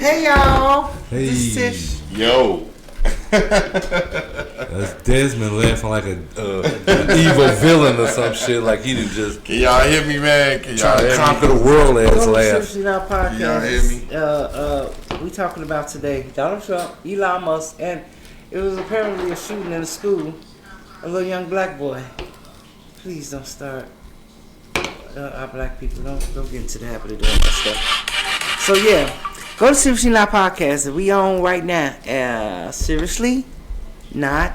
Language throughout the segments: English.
Hey y'all. Hey. This is Tish. Yo. That's Desmond laughing like an evil villain or some shit. Like he didn't just Can y'all hear me, man? Can y'all try to hear conquer me? the world ass Welcome to laugh. Seriously Now Podcast. Can y'all hear me? We talking about today Donald Trump, Elon Musk, and it was apparently a shooting in a school. A little young black boy. Please don't start. Our black people don't get into the habit of doing that stuff. So yeah, go to Seriously Not Podcast that we on right now. Seriously Not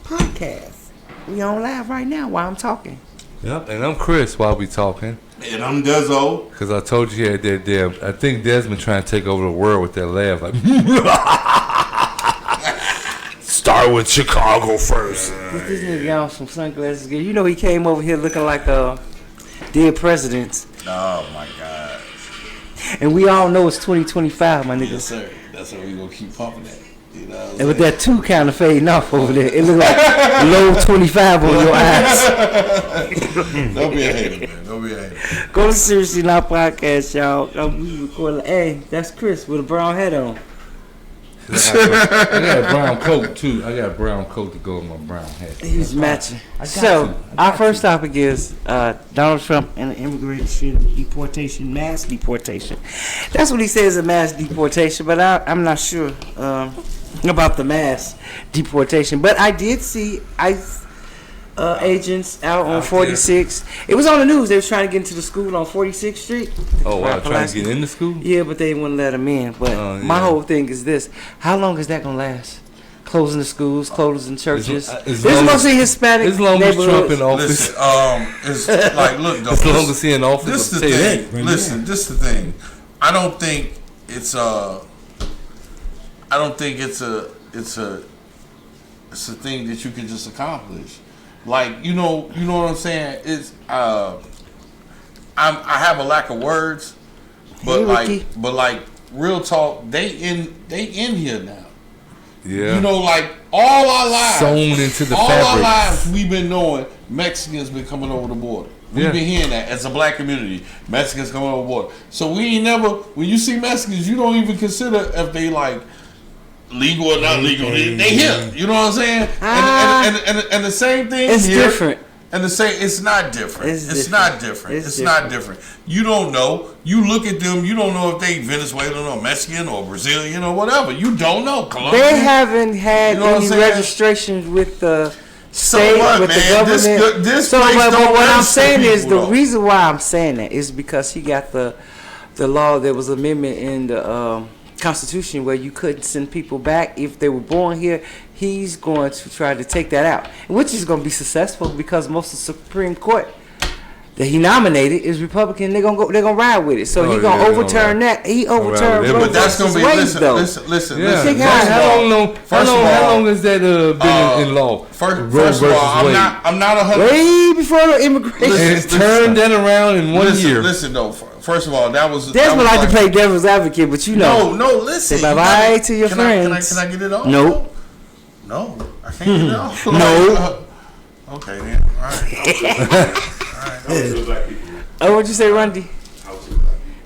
Podcast. We on live right now while I'm talking. Yep, and I'm Chris while we talking. And I'm Dezo. Because I told you he had that damn. I think Desmond trying to take over the world with that laugh. Like, start with Chicago first. Put this nigga on some sunglasses. You know he came over here looking like dead presidents. Oh my God. And we all know it's 2025, my nigga. Yes, sir. That's what we gonna keep pumping at. You know what I'm And with that 2 kind of fading off over there, it look like low 25 on your eyes. Don't be a hater, man. Don't be a hater. Go to Seriously Not Podcast, y'all. We record. Hey, that's Chris with a brown hat on. I got a brown coat too. I got a brown coat to go with my brown hat. He's matching. So, our first topic is Donald Trump and the immigration deportation, mass deportation. That's what he says, a mass deportation, but I'm not sure about the mass deportation. But I did see ICE agents out on 46. It was on the news. They was trying to get into the school on 46th Street. Oh, wow. Trying to get into school? Yeah, but they wouldn't let them in. But my whole thing is this. How long is that going to last? Closing the schools, closing churches. This mostly Hispanic as long as Trump in office. Listen, it's like, look, though. As long as he in office. This is the thing. Listen, this is the thing. I don't think it's a thing that you can just accomplish. Like, you know what I'm saying? It's I have a lack of words, but like real talk, they in here now. Yeah. You know, like all our lives, sewn into the all fabric. our lives, we've been knowing Mexicans been coming over the border. We've been hearing that as a black community, Mexicans coming over the border. So we ain't never, when you see Mexicans, you don't even consider if they like legal or not legal. They here. You know what I'm saying? And the same thing it's here. Different. And the same, it's not different. It's not different. It's not different. You don't know. You look at them. You don't know if they Venezuelan or Mexican or Brazilian or whatever. You don't know. Colombian. They haven't had any registrations with the state, with the government. But what I'm saying is the reason why I'm saying that is because he got the law. There was an amendment in the Constitution where you couldn't send people back if they were born here. He's going to try to take that out, which is going to be successful because most of the Supreme Court that he nominated is Republican. They're gonna ride with it. So he's gonna overturn that. He overturned Roe but that's gonna versus be Wade, listen. How long has that been in law? First of all, I'm not 100. Way before the immigration. And turned that around in 1 year. Listen though. First of all, Desmond like to play devil's advocate, but you know. No, listen. Say bye-bye to your friends. Can I get it off? Nope. No, I can't get it off. No. Okay, then. All right. Oh, what'd you say, Randy?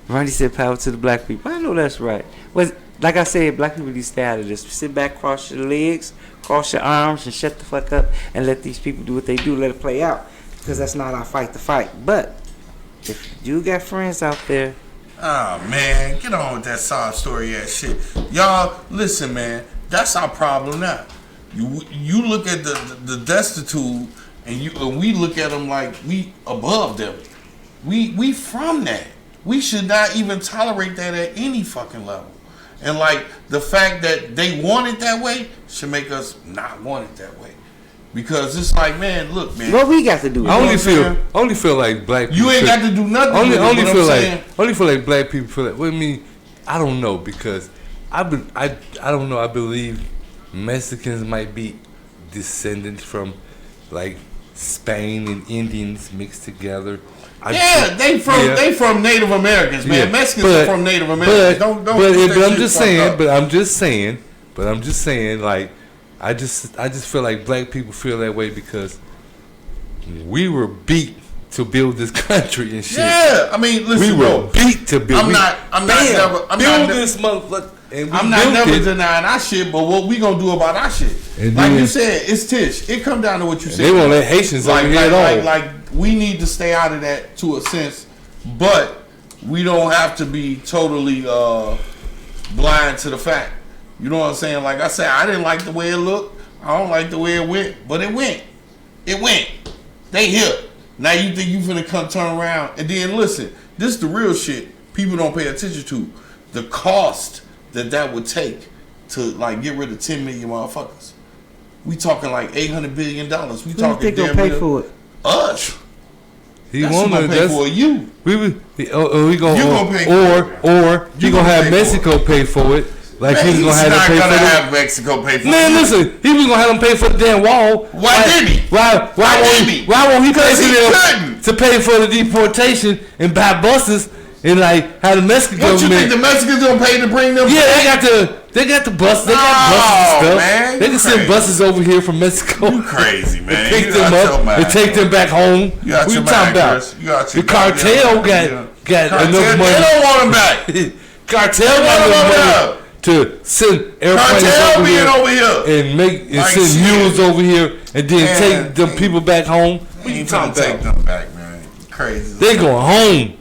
Randy said power to the black people. I know that's right. But like I said, black people need to stay out of this. Sit back, cross your legs, cross your arms, and shut the fuck up and let these people do what they do. Let it play out. Because that's not our fight to fight. But if you got friends out there. Oh, man. Get on with that sob story ass shit. Y'all, listen, man. That's our problem now. You look at the destitute, and we look at them like we above them. We from that. We should not even tolerate that at any fucking level. And like the fact that they want it that way should make us not want it that way. Because it's like, man, look, man. What we got to do? I only feel like black people. You ain't got to do nothing. Only feel like black people feel like. With me, I don't know because I don't know. I believe Mexicans might be descendants from like Spain and Indians mixed together. They from Native Americans, man. Yeah, Mexicans are from Native Americans. But I'm just saying, like, I just feel like black people feel that way because we were beat to build this country and shit. Yeah, I mean, listen, we were beat to build. I'm not this motherfucker. I'm not never denying our shit, but what we gonna do about our shit? And like you said, it's Tish. It come down to what you said. They won't let Haitians like we need to stay out of that to a sense, but we don't have to be totally blind to the fact. You know what I'm saying? Like I said, I didn't like the way it looked. I don't like the way it went, but it went. It went. They here. Now you think you finna come turn around and then listen. This is the real shit people don't pay attention to. The cost that would take to like get rid of 10 million motherfuckers. We talking like $800 billion. We Who talking think they'll pay for it? Us. He that's who gonna pay for you. We gonna pay or you gonna have Mexico pay for it. Like man, he's gonna have to pay for it. Have Mexico pay for it. Man, listen, he was gonna have them pay for the damn wall. Why didn't he? Why won't he pay for to pay for the deportation and buy buses and like how the Mexican government? What you think the Mexicans gonna pay to bring them? Yeah, they got the buses. They got buses and stuff. Man, they can send buses over here from Mexico. You crazy, man. And pick them up and take them back home. You got your talking about? The cartel got enough money. They don't want them back. Cartel got enough money to send airplanes over here and send mules over here and then take them people back home. What you talking about? Take them back, man. Crazy. They going home.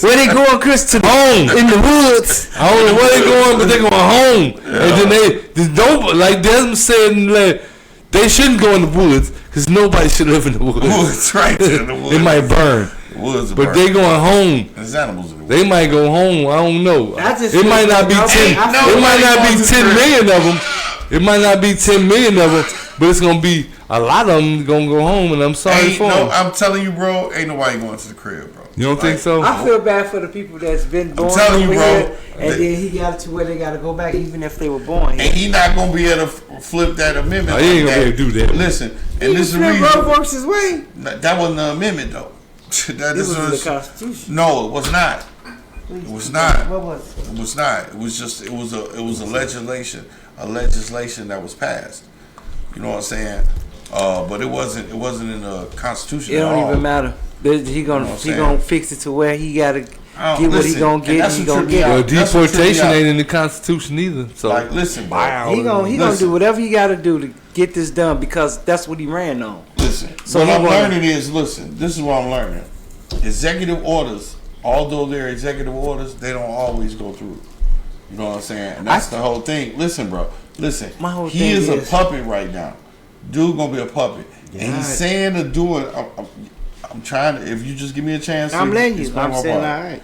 Where they going, Chris? To home in the woods. I don't know where they going, but they going home. Yeah. And then they don't like Desmond said. Like, they shouldn't go in the woods because nobody should live in the woods. Woods, right? In the woods. It might burn. Woods but they going home. There's animals in the woods. They might go home. I don't know. It might not be 10. It might not be 10 million of them. It might not be 10 million of them, but it's gonna be a lot of them gonna go home. And I'm sorry for them. I'm telling you, bro. Ain't nobody going to the crib, bro. You don't think so? I feel bad for the people that's been born over here, and then he got to where they got to go back, even if they were born here. And he not gonna be able to flip that amendment. He ain't gonna be able to do that. Listen, and this is the reason. Roe versus Wade. That wasn't the amendment, though. This was the Constitution. No, it was not. It was not. What was it? It was not. It was just. It was a legislation. A legislation that was passed. You know what I'm saying? But it wasn't in the Constitution. It don't even matter. He gonna fix it to where he gotta get what he gonna get. He gonna get. Well, deportation ain't in the Constitution either. So like, listen, bro. He gonna do whatever he gotta do to get this done because that's what he ran on. Listen. So what I'm learning is, listen. This is what I'm learning. Executive orders, although they're executive orders, they don't always go through. You know what I'm saying? And that's the whole thing. Listen, bro. Listen. He is a puppet right now. Dude gonna be a puppet, and he's saying or doing. I'm trying to. If you just give me a chance, I'm letting you. I'm saying all right.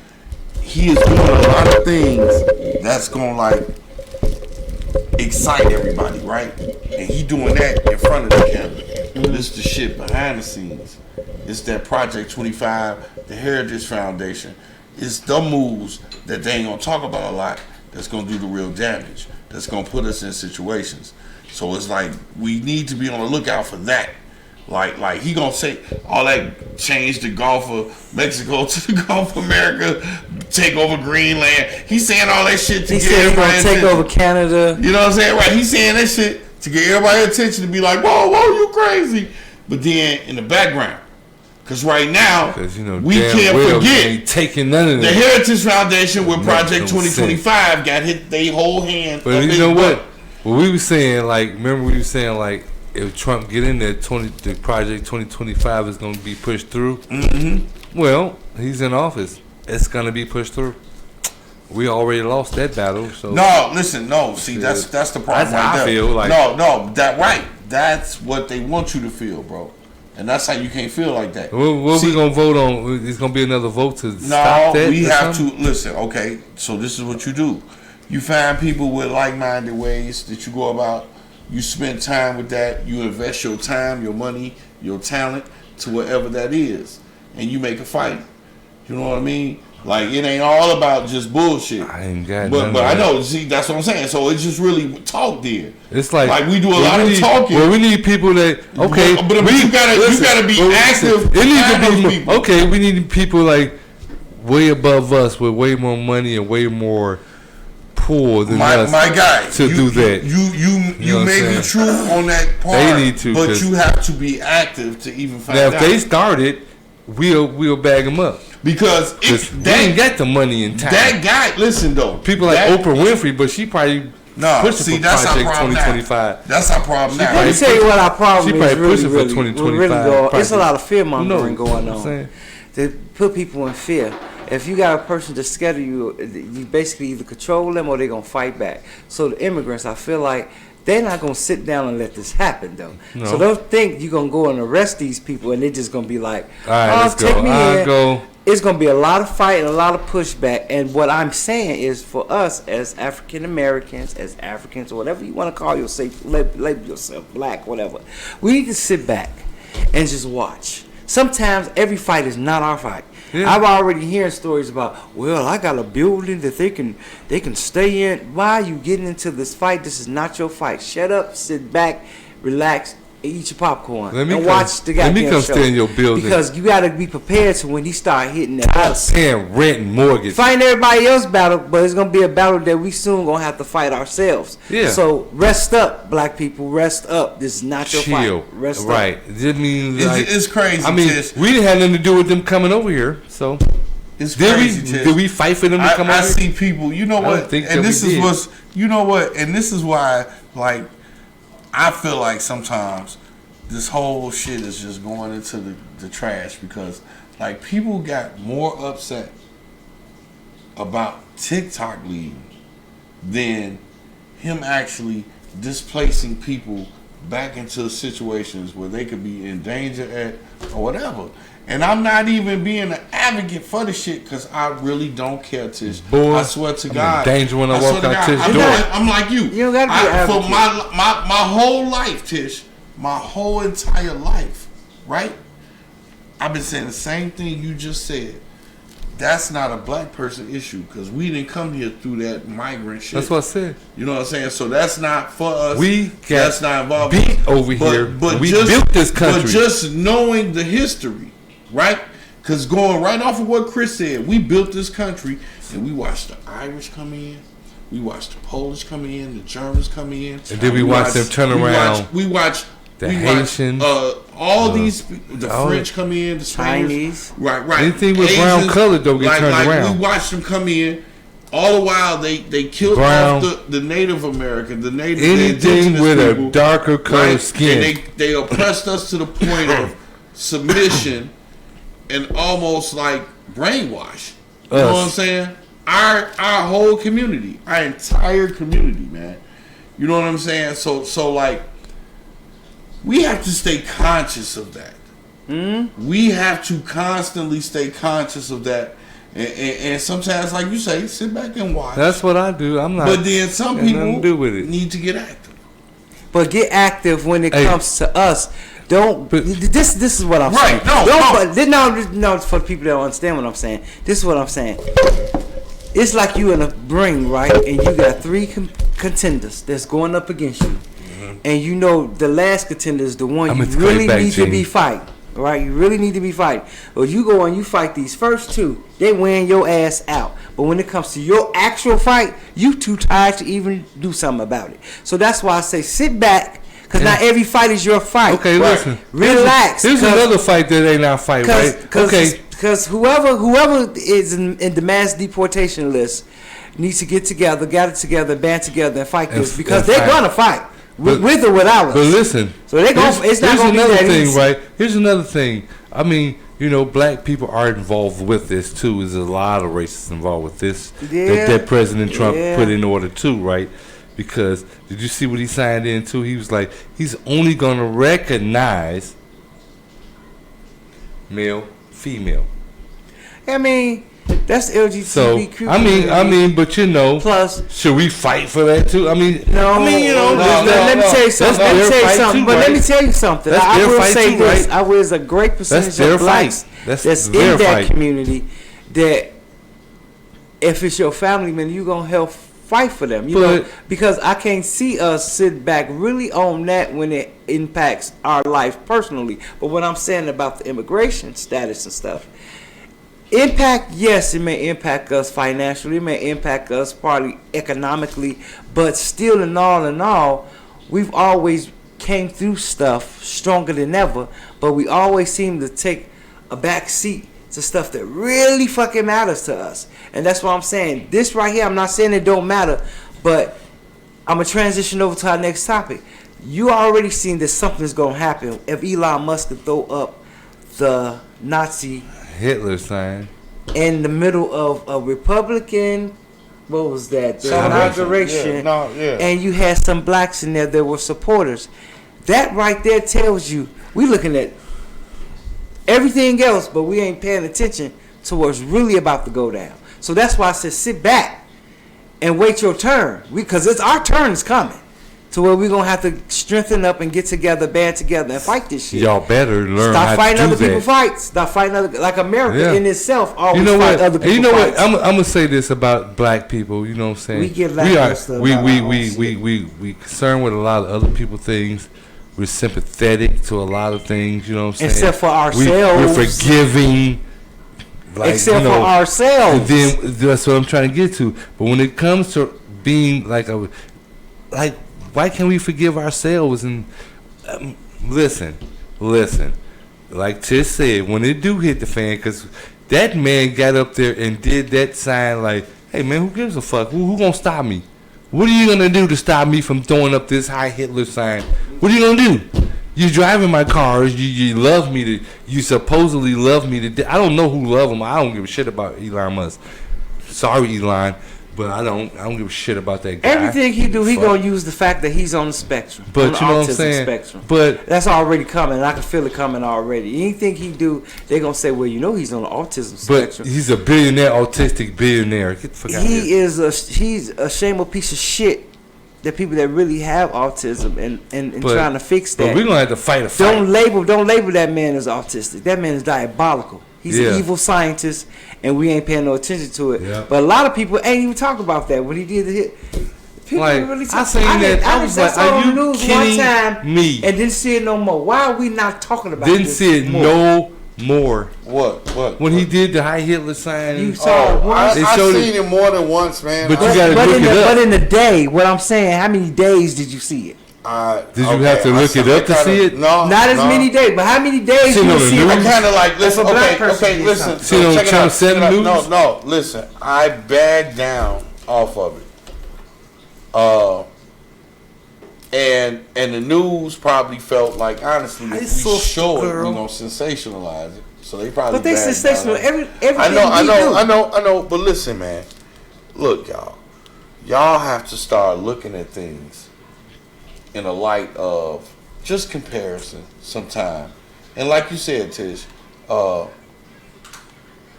He is doing a lot of things that's gonna like excite everybody, right? And he doing that in front of the camera. This is the shit behind the scenes. It's that Project 25, the Heritage Foundation. It's the moves that they ain't gonna talk about a lot. That's gonna do the real damage. That's gonna put us in situations. So it's like we need to be on the lookout for that. Like he gonna say all that, change the Gulf of Mexico to the Gulf of America, take over Greenland. He's saying all that shit to get everybody attention. Take over Canada. You know what I'm saying? Right? He's saying that shit to get everybody attention, to be like, whoa, you crazy. But then in the background, because right now, we can't forget taking none of the Heritage Foundation with Project 2025 got hit they whole hand. But you know what? What we were saying, like, remember we were saying, like, if Trump get in there, the Project 2025 is going to be pushed through. Mm-hmm. Well, he's in office. It's going to be pushed through. We already lost that battle. So no, listen, no. See, that's the problem. That's how I feel. Like That's what they want you to feel, bro. And that's how you can't feel like that. What we gonna vote on? It's gonna be another vote to stop that? No, we have to listen. Okay, so this is what you do. You find people with like-minded ways that you go about. You spend time with that. You invest your time, your money, your talent to whatever that is, and you make a fight. You know what I mean? Like, it ain't all about just bullshit. I ain't got but I know. See, that's what I'm saying. So it's just really talk there. It's like we do a lot of talking. Well, we need people that but you gotta be active. It needs to be people. Okay, we need people like way above us with way more money and way more poor than us my guy, to do that. You may be true on that part. They need to, but you have to be active to even find out. Now, if they started, we'll bag them up. Because they ain't got the money in time. That guy, listen though. People like Oprah Winfrey, but she probably pushing for that's Project our problem 2025. Now. That's our problem now. Let me tell you what our problem is. Pushing for 2025. It's a lot of fear mongering going on. To put people in fear. If you got a person that's scared of you, you basically either control them or they're gonna fight back. So the immigrants, I feel like they're not gonna sit down and let this happen though. No. So don't think you're gonna go and arrest these people and they're just gonna be like, all right, let's take go. me in. Go. It's going to be a lot of fight and a lot of pushback. And what I'm saying is for us as African Americans, as Africans, or whatever you want to call yourself, label yourself, black, whatever, we need to sit back and just watch. Sometimes every fight is not our fight. Yeah. I've already hearing stories about, well, I got a building that they can stay in. Why are you getting into this fight? This is not your fight. Shut up, sit back, relax, eat your popcorn and watch the goddamn show. Let me come stay in your building. Because you got to be prepared to when he start hitting the house. Paying rent and mortgage. Fighting everybody else's battle, but it's going to be a battle that we soon going to have to fight ourselves. Yeah. So rest up, black people. Rest up. This is not your fight. Rest up. Right. It's crazy, I mean, Tish. we didn't have nothing to do with them coming over here, so... It's crazy, Tish. Did we fight for them to come over here? I see people, you know what? And this is what's... You know what? And this is why, like... I feel like sometimes this whole shit is just going into the trash because like people got more upset about TikTok leaving than him actually displacing people back into situations where they could be in danger at or whatever. And I'm not even being an advocate for the shit because I really don't care, Tish. Boy, I swear to God. In danger when I walk out Tish door. I'm like you. You don't gotta be an advocate. For my whole life, Tish, my whole entire life, right? I've been saying the same thing you just said. That's not a black person issue because we didn't come here through that migrant shit. That's what I said. You know what I'm saying? So that's not for us. That's not involved. Beat over here. But we built this country. But just knowing the history, right? Because going right off of what Chris said, we built this country and we watched the Irish come in. We watched the Polish come in, the Germans come in. And then we watched them turn around. We watched the Haitians. All these, the French come in, the Chinese. Right. Anything with Asians, brown color don't get turned around. We watched them come in. All the while they killed off the Native American, the anything with people, a darker color skin. And they oppressed us to the point of submission and almost like brainwash. You know what I'm saying? Our whole community, our entire community, man. You know what I'm saying? So like we have to stay conscious of that. Mm-hmm. We have to constantly stay conscious of that. And sometimes, like you say, sit back and watch. That's what I do. I'm not. But then some people need to get active. But get active when it comes to us. Don't. This is what I'm saying. No, for the people that don't understand what I'm saying. This is what I'm saying. It's like you in a ring, right? And you got three contenders that's going up against you. And you know the last contender is the one you really need to be fighting, right? You really need to be fighting. Well, you go and you fight these first two, they wearing your ass out. But when it comes to your actual fight, you too tired to even do something about it. So that's why I say sit back, because not every fight is your fight. Okay, right? Listen. Relax. Here's another fight that ain't our fight, right? Okay. Because whoever is in the mass deportation list needs to get together, gather together, band together, and fight this because they're gonna fight. With or without us. But listen, so they it's not going to be that thing, easy. Right? Here's another thing. I mean, you know, black people are involved with this too. There's a lot of racists involved with this that President Trump put in order too, right? Because did you see what he signed into? He was like, he's only going to recognize male, female. I mean, that's LGBTQ. So I mean, but you know, plus, should we fight for that too? I mean, let me tell you something. Let me tell you something. I will say this: I was a great percentage of blacks that's in that community. That if it's your family, man, you gonna help fight for them. You know, because I can't see us sit back really on that when it impacts our life personally. But what I'm saying about the immigration status and stuff. Impact, yes, it may impact us financially, it may impact us partly economically, but still in all, we've always came through stuff stronger than ever, but we always seem to take a back seat to stuff that really fucking matters to us. And that's what I'm saying. This right here, I'm not saying it don't matter, but I'm going to transition over to our next topic. You already seen that something's going to happen if Elon Musk could throw up the Nazi Hitler sign in the middle of a Republican, what was that? The inauguration. And you had some blacks in there that were supporters. That right there tells you we looking at everything else, but we ain't paying attention to what's really about to go down. So that's why I said sit back and wait your turn. Because it's our turn is coming. To where we're going to have to strengthen up and get together, band together, and fight this shit. Y'all better learn Stop how fighting to do other that. people's fights. Stop fighting other... Like America in itself always you know fight what? other people's You know fights. what? I'm going to say this about black people. You know what I'm saying? We get we concerned with a lot of other people's things. We're sympathetic to a lot of things. You know what I'm saying? Except for ourselves. We're forgiving. Like, Except for ourselves. And then that's what I'm trying to get to. But when it comes to being like why can't we forgive ourselves? And listen, like Tish said, when it do hit the fan, because that man got up there and did that sign like, hey man, who gives a fuck? Who gonna stop me? What are you gonna do to stop me from throwing up this Heil Hitler sign? What are you gonna do? You driving my cars, you love me to, you supposedly love me to, I don't know who love him. I don't give a shit about Elon Musk. Sorry, Elon. But I don't give a shit about that guy. Everything he do, he gonna use the fact that he's on the spectrum. But you know what I'm saying? Spectrum. But that's already coming, and I can feel it coming already. Anything he do, they gonna say, well, you know, he's on the autism spectrum. But he's a billionaire, autistic billionaire. Get the fuck out of here. He's a shameful piece of shit. The people that really have autism and trying to fix that. But we're gonna have to fight a fight. Don't label that man as autistic. That man is diabolical. He's an evil scientist, and we ain't paying no attention to it. Yeah. But a lot of people ain't even talk about that. When he did the hit, people really talk. I seen that. I was like, are you kidding one time me? And didn't see it no more. Why are we not talking about didn't this see it more? No more. What? When he did the Heil Hitler sign. You saw it once? I seen it more than once, man. But you gotta look it up. But in the day, what I'm saying, how many days did you see it? Did you have to look it up to see it? No, not as many days. But how many days did you see it? I kind of like listen. Okay, listen. See on Channel 7 News? No. Listen, I bagged down off of it. And the news probably felt like, honestly, if we show it, we're gonna sensationalize it. So they probably. But they sensational everything. I know. But listen, man. Look, y'all have to start looking at things in a light of just comparison sometime. And like you said, Tish,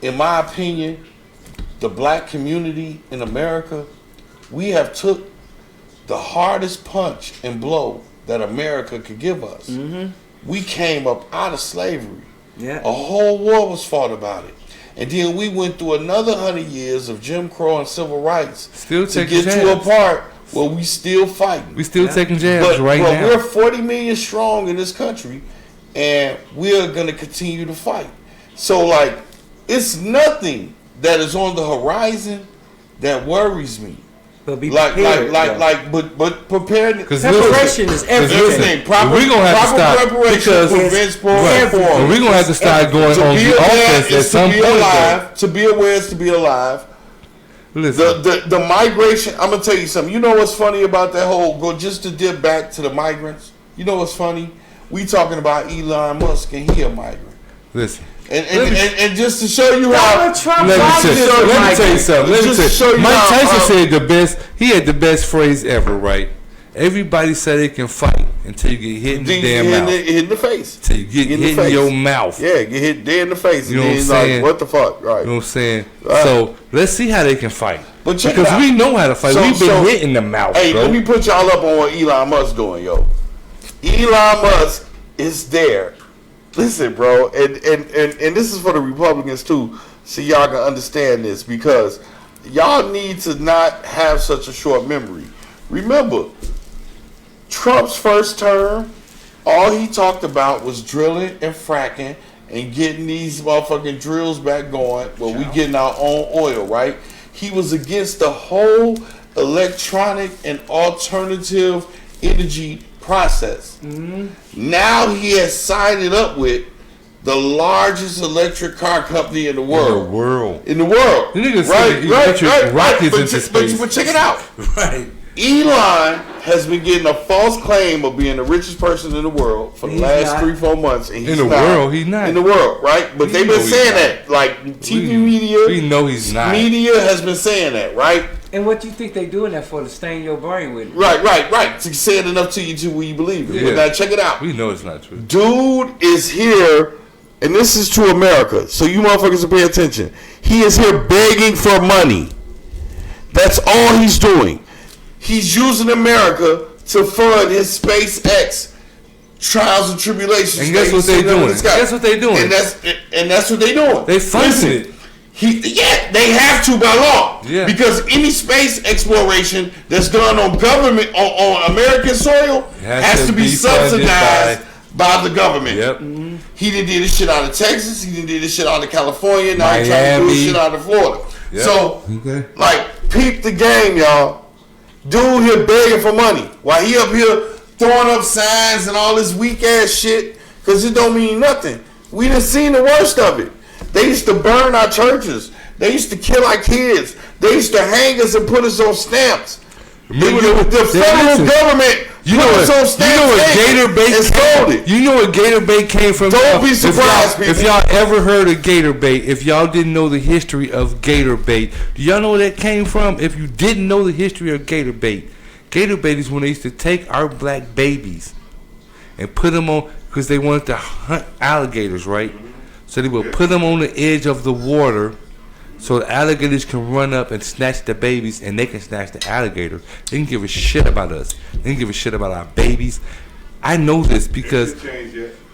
in my opinion, the black community in America, we have took the hardest punch and blow that America could give us. Mm-hmm. We came up out of slavery. Yeah. A whole war was fought about it. And then we went through another 100 years of Jim Crow and civil rights still to get to a part where we still fighting. We still taking jabs now. But we're 40 million strong in this country, and we're going to continue to fight. So, like, it's nothing that is on the horizon that worries me. But be prepared. But preparedness. Preparation is everything. We're going to have to start. Because we're going to have to start going on the offense at some point. To be aware is to be alive. Listen. The migration, I'm going to tell you something. You know what's funny about that whole, just to dip back to the migrants? You know what's funny? We talking about Elon Musk and he a migrant. Listen. And just to show you how. Let me tell you something. Mike Tyson said the best. He had the best phrase ever, right? Everybody said they can fight until you get hit in the damn mouth. Hit in the face. Until you get hit in your mouth. Yeah, get hit dead in the face. You know what I'm saying? Like, what the fuck? Right. You know what I'm saying? Right. So let's see how they can fight. But because we know how to fight. We've been hit in the mouth. Hey, bro. let me put y'all up on what Elon Musk doing, yo. Elon Musk is there. Listen, bro, and this is for the Republicans too, so y'all can understand this, because y'all need to not have such a short memory. Remember, Trump's first term, all he talked about was drilling and fracking and getting these motherfucking drills back going where we getting our own oil, right? He was against the whole electronic and alternative energy process. Now he has signed it up with the largest electric car company in the world. In the world. The niggas right. rockets into space. But check it out. Right. Elon has been getting a false claim of being the richest person in the world for the last 3-4 months. And he's in the world, he's not. In the world, right? But they've been saying that. Like, TV media. We know he's not. Media has been saying that, right? And what you think they doing that for? To stain your brain with it? Right. To say it enough to you to where you believe it. Yeah. But now check it out. We know it's not true. Dude is here, and this is to America, so you motherfuckers will pay attention. He is here begging for money. That's all he's doing. He's using America to fund his SpaceX trials and tribulations. And guess what they're doing? Guess what they're doing? And that's what they're doing. They funding it. They have to by law. Yeah. Because any space exploration that's done on government on American soil has to be subsidized by the government. Yep. He done did this shit out of Texas. He done did this shit out of California. Now Miami. he's trying to do this shit out of Florida. Yep. So, peep the game, y'all. Dude here begging for money while he up here throwing up signs and all this weak ass shit because it don't mean nothing. We done seen the worst of it. They used to burn our churches. They used to kill our kids. They used to hang us and put us on stamps. The federal government put us on stamps. You know where Gator Bait came from? Don't be surprised, people. If y'all ever heard of Gator Bait, if y'all didn't know the history of Gator Bait, do y'all know where that came from? If you didn't know the history of Gator Bait is when they used to take our black babies and put them on, because they wanted to hunt alligators, right? So they would put them on the edge of the water so the alligators can run up and snatch the babies, and they can snatch the alligator. They can give a shit about us. They can give a shit about our babies. I know this because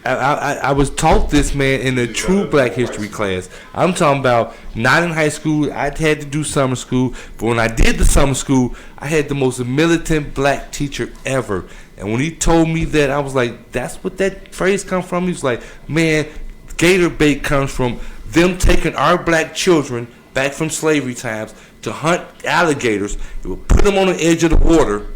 I was taught this, man, in a true black history class. I'm talking about not in high school. I had to do summer school. But when I did the summer school, I had the most militant black teacher ever. And when he told me that, I was like, that's what that phrase come from? He was like, man, Gator Bait comes from them taking our black children back from slavery times to hunt alligators. They would put them on the edge of the water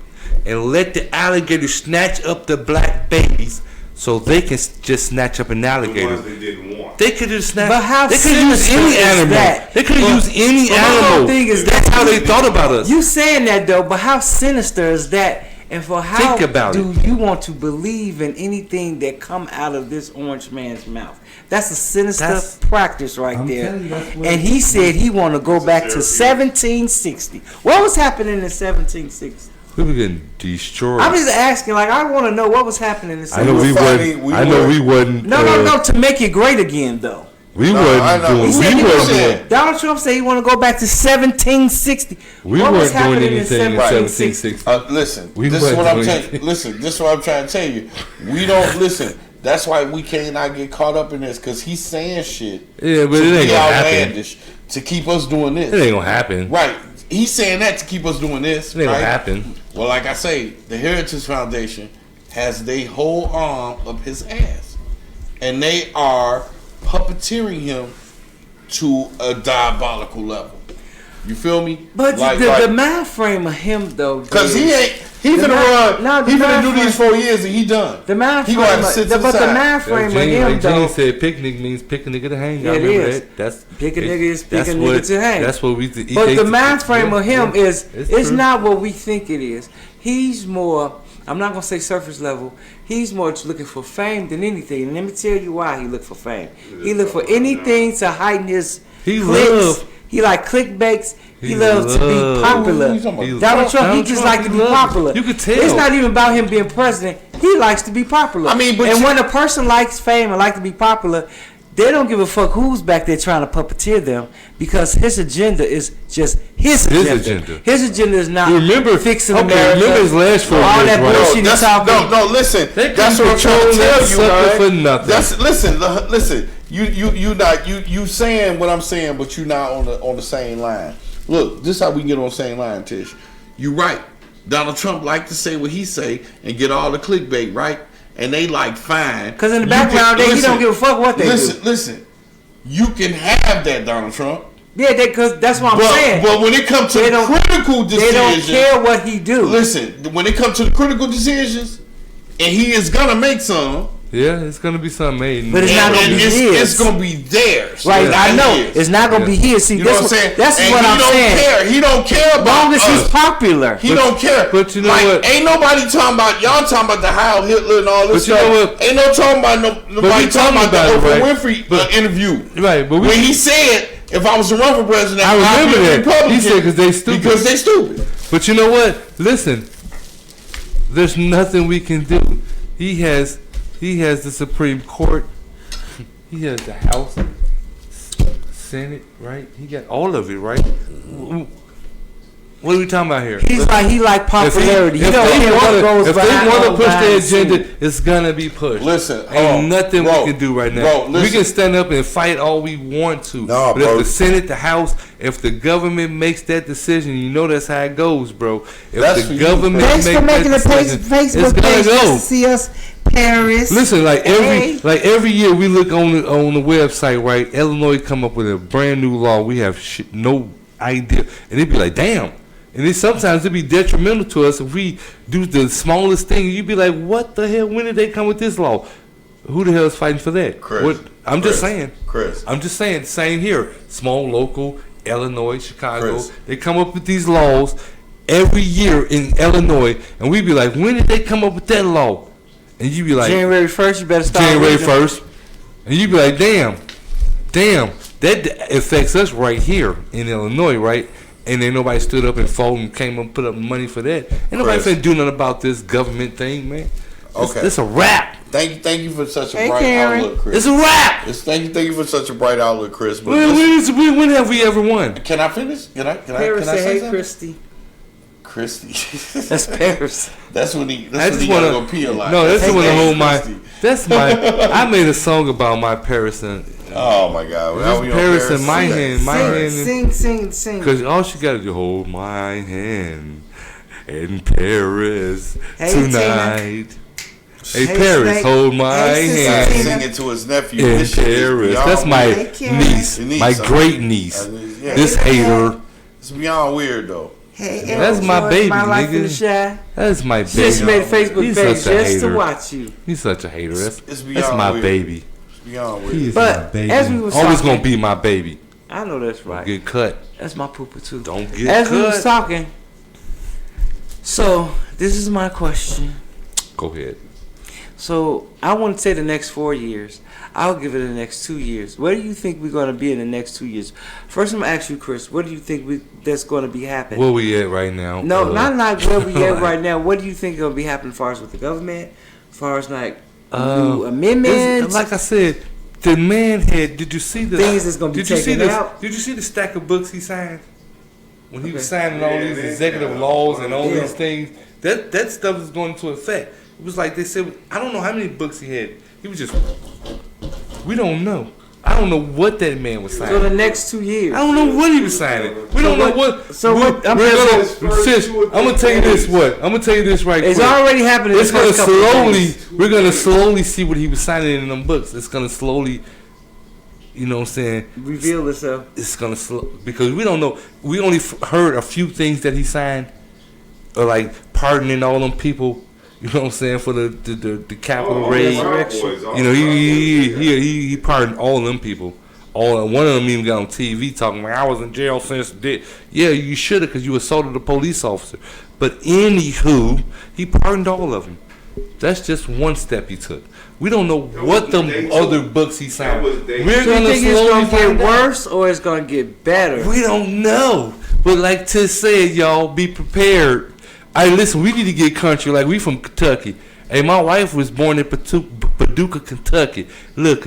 and let the alligators snatch up the black babies so they can just snatch up an alligator. The ones they didn't want. They could just snatch. But how they could use any animal. They could use any animal. That's how they thought about us. You saying that though, but how sinister is that? And for how do you want to believe in anything that come out of this orange man's mouth? That's a sinister practice right there. And he said he want to go back to 1760. What was happening in 1760? We were getting destroyed. I'm just asking, like, I want to know what was happening in 1760. I know we wasn't. No, to make it great again, though. Donald Trump said he want to go back to 1760. We weren't doing anything in 1760. Listen, this is what I'm trying to tell you. We don't listen. That's why we cannot get caught up in this, because he's saying shit. Yeah, but it ain't gonna happen. To keep us doing this. It ain't gonna happen. Right. He's saying that to keep us doing this. It ain't gonna happen. Well, like I say, the Heritage Foundation has their whole arm up his ass, and they are puppeteering him to a diabolical level. You feel me? But the mind frame of him though, because he finna do these 4 years and he done. The mind frame, the mind frame of him though. Gene said picnic means pick a nigga to hang. Yeah, it is. That's pick a nigga is pick a nigga to hang. That's what we used to eat. But the mind frame of him is it's not what we think it is. He's more. I'm not gonna say surface level. He's more looking for fame than anything. And let me tell you why he look for fame. He look for anything to heighten his clicks. He like clickbaits. He loves to be popular. Donald Trump, he just like to be popular. You could tell. It's not even about him being president. He likes to be popular. I mean, and when a person likes fame and like to be popular, they don't give a fuck who's back there trying to puppeteer them, because his agenda is just his agenda. His agenda is not fixing America. Remember his last 4 years, all that bullshit he's talking. No, listen. That's what I'm trying to tell you, man. For nothing. Listen. You saying what I'm saying, but you not on the same line. Look, this is how we get on the same line, Tish. You right. Donald Trump like to say what he say and get all the clickbait, right? and they like fine. Because in the background, he don't give a fuck what they do. Listen. You can have that, Donald Trump. Yeah, because that's what I'm saying. But when it comes to critical decisions, they don't care what he do. Listen, when it comes to the critical decisions, and he is gonna make some. Yeah, it's gonna be something made, but it's not gonna be his. It's gonna be theirs. Right, I know. It's not gonna be his. See, you know what I'm saying? That's what I'm saying. He don't care about long as he's popular. He don't care. But you know what? Ain't nobody talking about y'all talking about the Heil Hitler and all this stuff. You know what? Ain't no talking about nobody talking about the Oprah Winfrey interview. Right, but when he said, "If I was to run for president, I remember that Republican." He said, "Because they stupid." But you know what? Listen, there's nothing we can do. He has the Supreme Court. He has the House, Senate, right? He got all of it, right? What are we talking about here? He like popularity. If they want to push their agenda, it's gonna be pushed. Listen, ain't nothing we can do right now. We can stand up and fight all we want to. No, but if the Senate, the House, if the government makes that decision, you know that's how it goes, bro. If the government makes that decision, it's gonna go. See us, Paris. Listen, like every year we look on the website, right? Illinois come up with a brand new law. We have no idea, and it'd be like, damn. And then sometimes it'd be detrimental to us if we do the smallest thing. You'd be like, what the hell? When did they come with this law? Who the hell is fighting for that? I'm just saying. Same here. Small, local, Illinois, Chicago. They come up with these laws every year in Illinois. And we'd be like, when did they come up with that law? And you'd be like, January 1st, you better start. January 1st. And you'd be like, damn. That affects us right here in Illinois, right? And then nobody stood up and fought and came up and put up money for that. Ain't nobody finna do nothing about this government thing, man. It's a wrap. Thank you for such a bright outlook, Chris. It's a wrap. Thank you for such a bright outlook, Chris. But when have we ever won? Can I finish? Can I say something? Christy. That's Paris. That's when he gotta go pee a lot. No, that's when the whole I made a song about my Paris and. Oh my God! Paris in my hand, Sing. Because all she got to do, hold my hand in Paris tonight. Hey Paris, hold my hand. Singing to his nephew in Paris. That's my niece, my great niece. This hater. It's beyond weird though. Hey, that's my baby, nigga. That's my baby. She made a Facebook page just to watch you. He's such a hater. That's my baby. Beyond weird. But as we was always gonna be my baby. I know that's right. Get cut. That's my pooper too. Don't get cut. As we was talking. So this is my question. Go ahead. So I wouldn't say the next 4 years. I'll give it the next 2 years. Where do you think we're gonna be in the next 2 years? First, I'm gonna ask you, Chris. What do you think that's gonna be happening? Where we at right now? No, not where we at right now. What do you think gonna be happening as far as with the government? As far as like new amendments? Like I said, the man had. Did you see the things that's gonna be taken out? Did you see the stack of books he signed when he was signing all these executive laws and all these things? That stuff is going into effect. It was like they said. I don't know how many books he had. He was just. We don't know. I don't know what that man was signing. So the next 2 years. I don't know what he was signing. We don't know what. So what? I'm gonna tell you this. I'm gonna tell you this right quick. It's already happening. It's gonna slowly. We're gonna slowly see what he was signing in them books. It's gonna slowly. You know what I'm saying? Reveal itself. It's gonna because we don't know. We only heard a few things that he signed, or like pardoning all them people. You know what I'm saying, for the Capitol raid. You know, he pardoned all them people. One of them even got on TV talking like I was in jail since did. Yeah, you should have because you assaulted a police officer. But anywho, he pardoned all of them. That's just one step he took. We don't know what them other books he signed. We're gonna slowly get worse or it's gonna get better. We don't know. But like Tish said, y'all be prepared. Hey, listen, we need to get country. Like, we from Kentucky. Hey, my wife was born in Paducah, Kentucky. Look,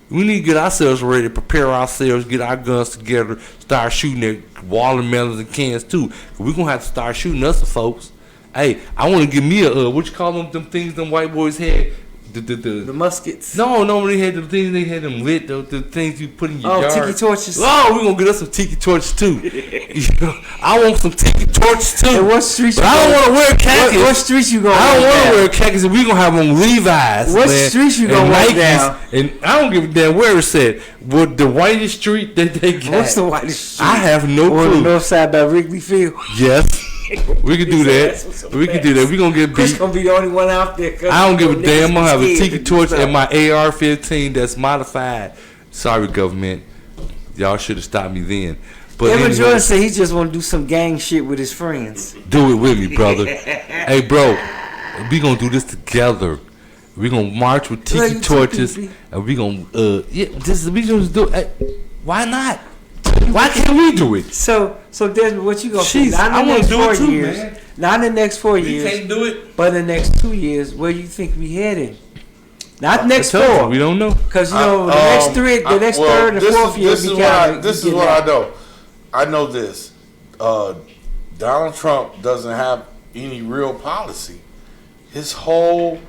we need to get ourselves ready, prepare ourselves, get our guns together, start shooting at watermelons and cans, too. We're going to have to start shooting us, folks. Hey, I want to give me a, what you call them things them white boys had? The muskets. No, they had the things. They had them lit. The things you put in your yard. Tiki torches. Oh, we gonna get us some tiki torches too. I want some tiki torches too. And what street? But I don't want to wear khakis. What street you gonna? I don't want to wear khakis. We gonna have on Levi's. What street you gonna walk down? And I don't give a damn where it's at. What the whitest street that they got? What's the whitest street? I have no clue. On the north side by Wrigley Field. Yes. We can do that. We can do that. We gonna get beat. Chris gonna be the only one out there. I don't give a damn. I'm gonna have a tiki torch and my AR-15 that's modified. Sorry, government. Y'all should have stopped me then. But Evan Jordan said he just want to do some gang shit with his friends. Do it with me, brother. Hey, bro, we gonna do this together. We gonna march with tiki torches, and we gonna we gonna do it. Why not? Why can't we do it? So Desmond, what you gonna do? I want to do it too, man. Not in the next 4 years. We can't do it. But in the next 2 years, where you think we heading? Not the next 4. We don't know. Because the next 3, the next 3rd, and 4th year. This is what I know. I know this. Donald Trump doesn't have any real policy. His whole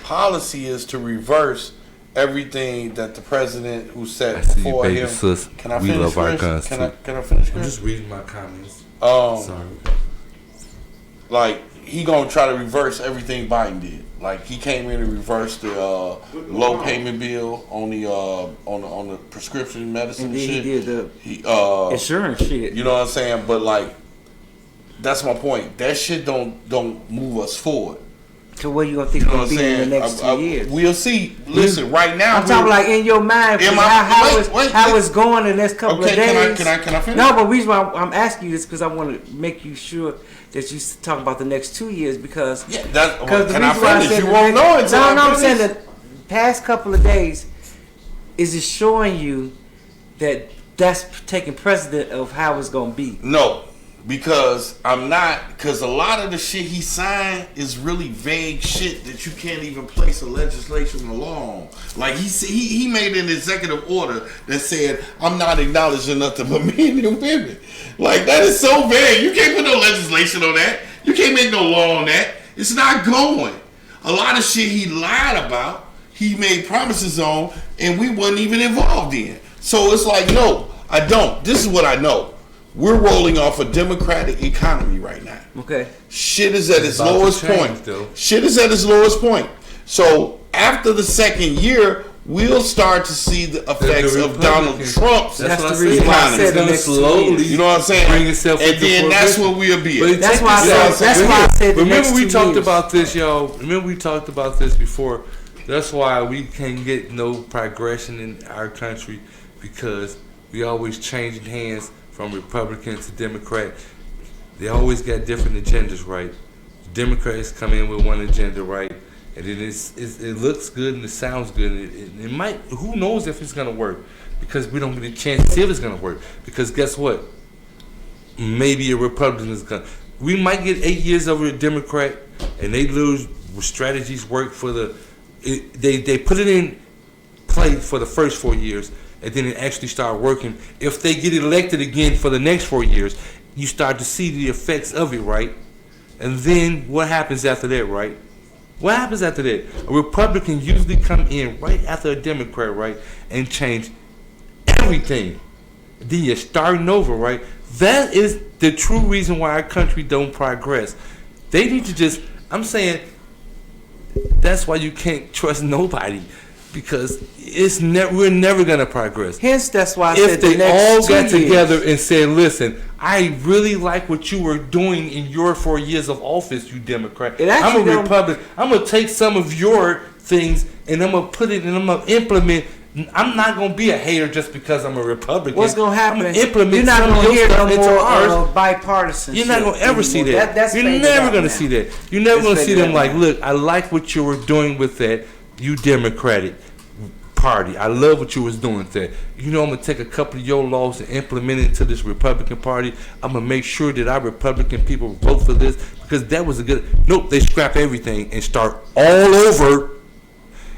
policy is to reverse everything that the president who said before him. Sis. Can I we finish? love our Chris? guns Can too. I finish? I'm just reading my comments. Sorry. Like he gonna try to reverse everything Biden did. Like he came in and reversed the low payment bill on the prescription medicine and then shit. He did the insurance shit. You know what I'm saying? But like, that's my point. That shit don't move us forward. So what you gonna think gonna be in the next 2 years? We'll see. Listen, right now I'm talking like in your mind how it's going the next couple of days. Can I finish? No, but the reason why I'm asking you this because I want to make you sure that you talk about the next 2 years because can I finish? You won't know until I'm saying the past couple of days is it showing you that that's taking precedent of how it's gonna be? No. Because because a lot of the shit he signed is really vague shit that you can't even place a legislation law on. Like he made an executive order that said, I'm not acknowledging nothing but men and women. Like that is so vague. You can't put no legislation on that. You can't make no law on that. It's not going. A lot of shit he lied about, he made promises on, and we wasn't even involved in. So it's like, no, I don't. This is what I know. We're rolling off a democratic economy right now. Okay. Shit is at its lowest point. Shit is at its lowest point. So after the second year, we'll start to see the effects of Donald Trump's economy. Slowly, you know what I'm saying? Bring itself and then that's where we'll be. That's why I said. Remember we talked about this, y'all. Remember we talked about this before. That's why we can't get no progression in our country because we always changing hands from Republican to Democrat. They always got different agendas, right? Democrats come in with one agenda, right? And then it looks good and it sounds good. And it might, who knows if it's going to work? Because we don't get a chance to see if it's going to work. Because guess what? Maybe a Republican is going to. We might get 8 years over a Democrat and they lose strategies work for they put it in play for the first 4 years. And then it actually start working. If they get elected again for the next 4 years, you start to see the effects of it, right? And then what happens after that, right? What happens after that? A Republican usually come in right after a Democrat, right? And change everything. Then you're starting over, right? That is the true reason why our country don't progress. They need to just, I'm saying, that's why you can't trust nobody. Because we're never gonna progress. Hence, that's why I if said they all got together years. and said, "Listen, I really like what you were doing in your 4 years of office, you Democrat. I'm a Republican. I'm gonna take some of your things and I'm gonna put it and I'm gonna implement. I'm not gonna be a hater just because I'm a Republican. What's gonna happen? I'm gonna implement You're not gonna hear no more bipartisan. You're not gonna ever see that. You're never gonna see that. You're never gonna see them like, look, I like what you were doing with that, you Democratic Party. I love what you was doing with that. You know, I'm gonna take a couple of your laws and implement it to this Republican Party. I'm gonna make sure that our Republican people vote for this because that was a good. Nope, they scrap everything and start all over,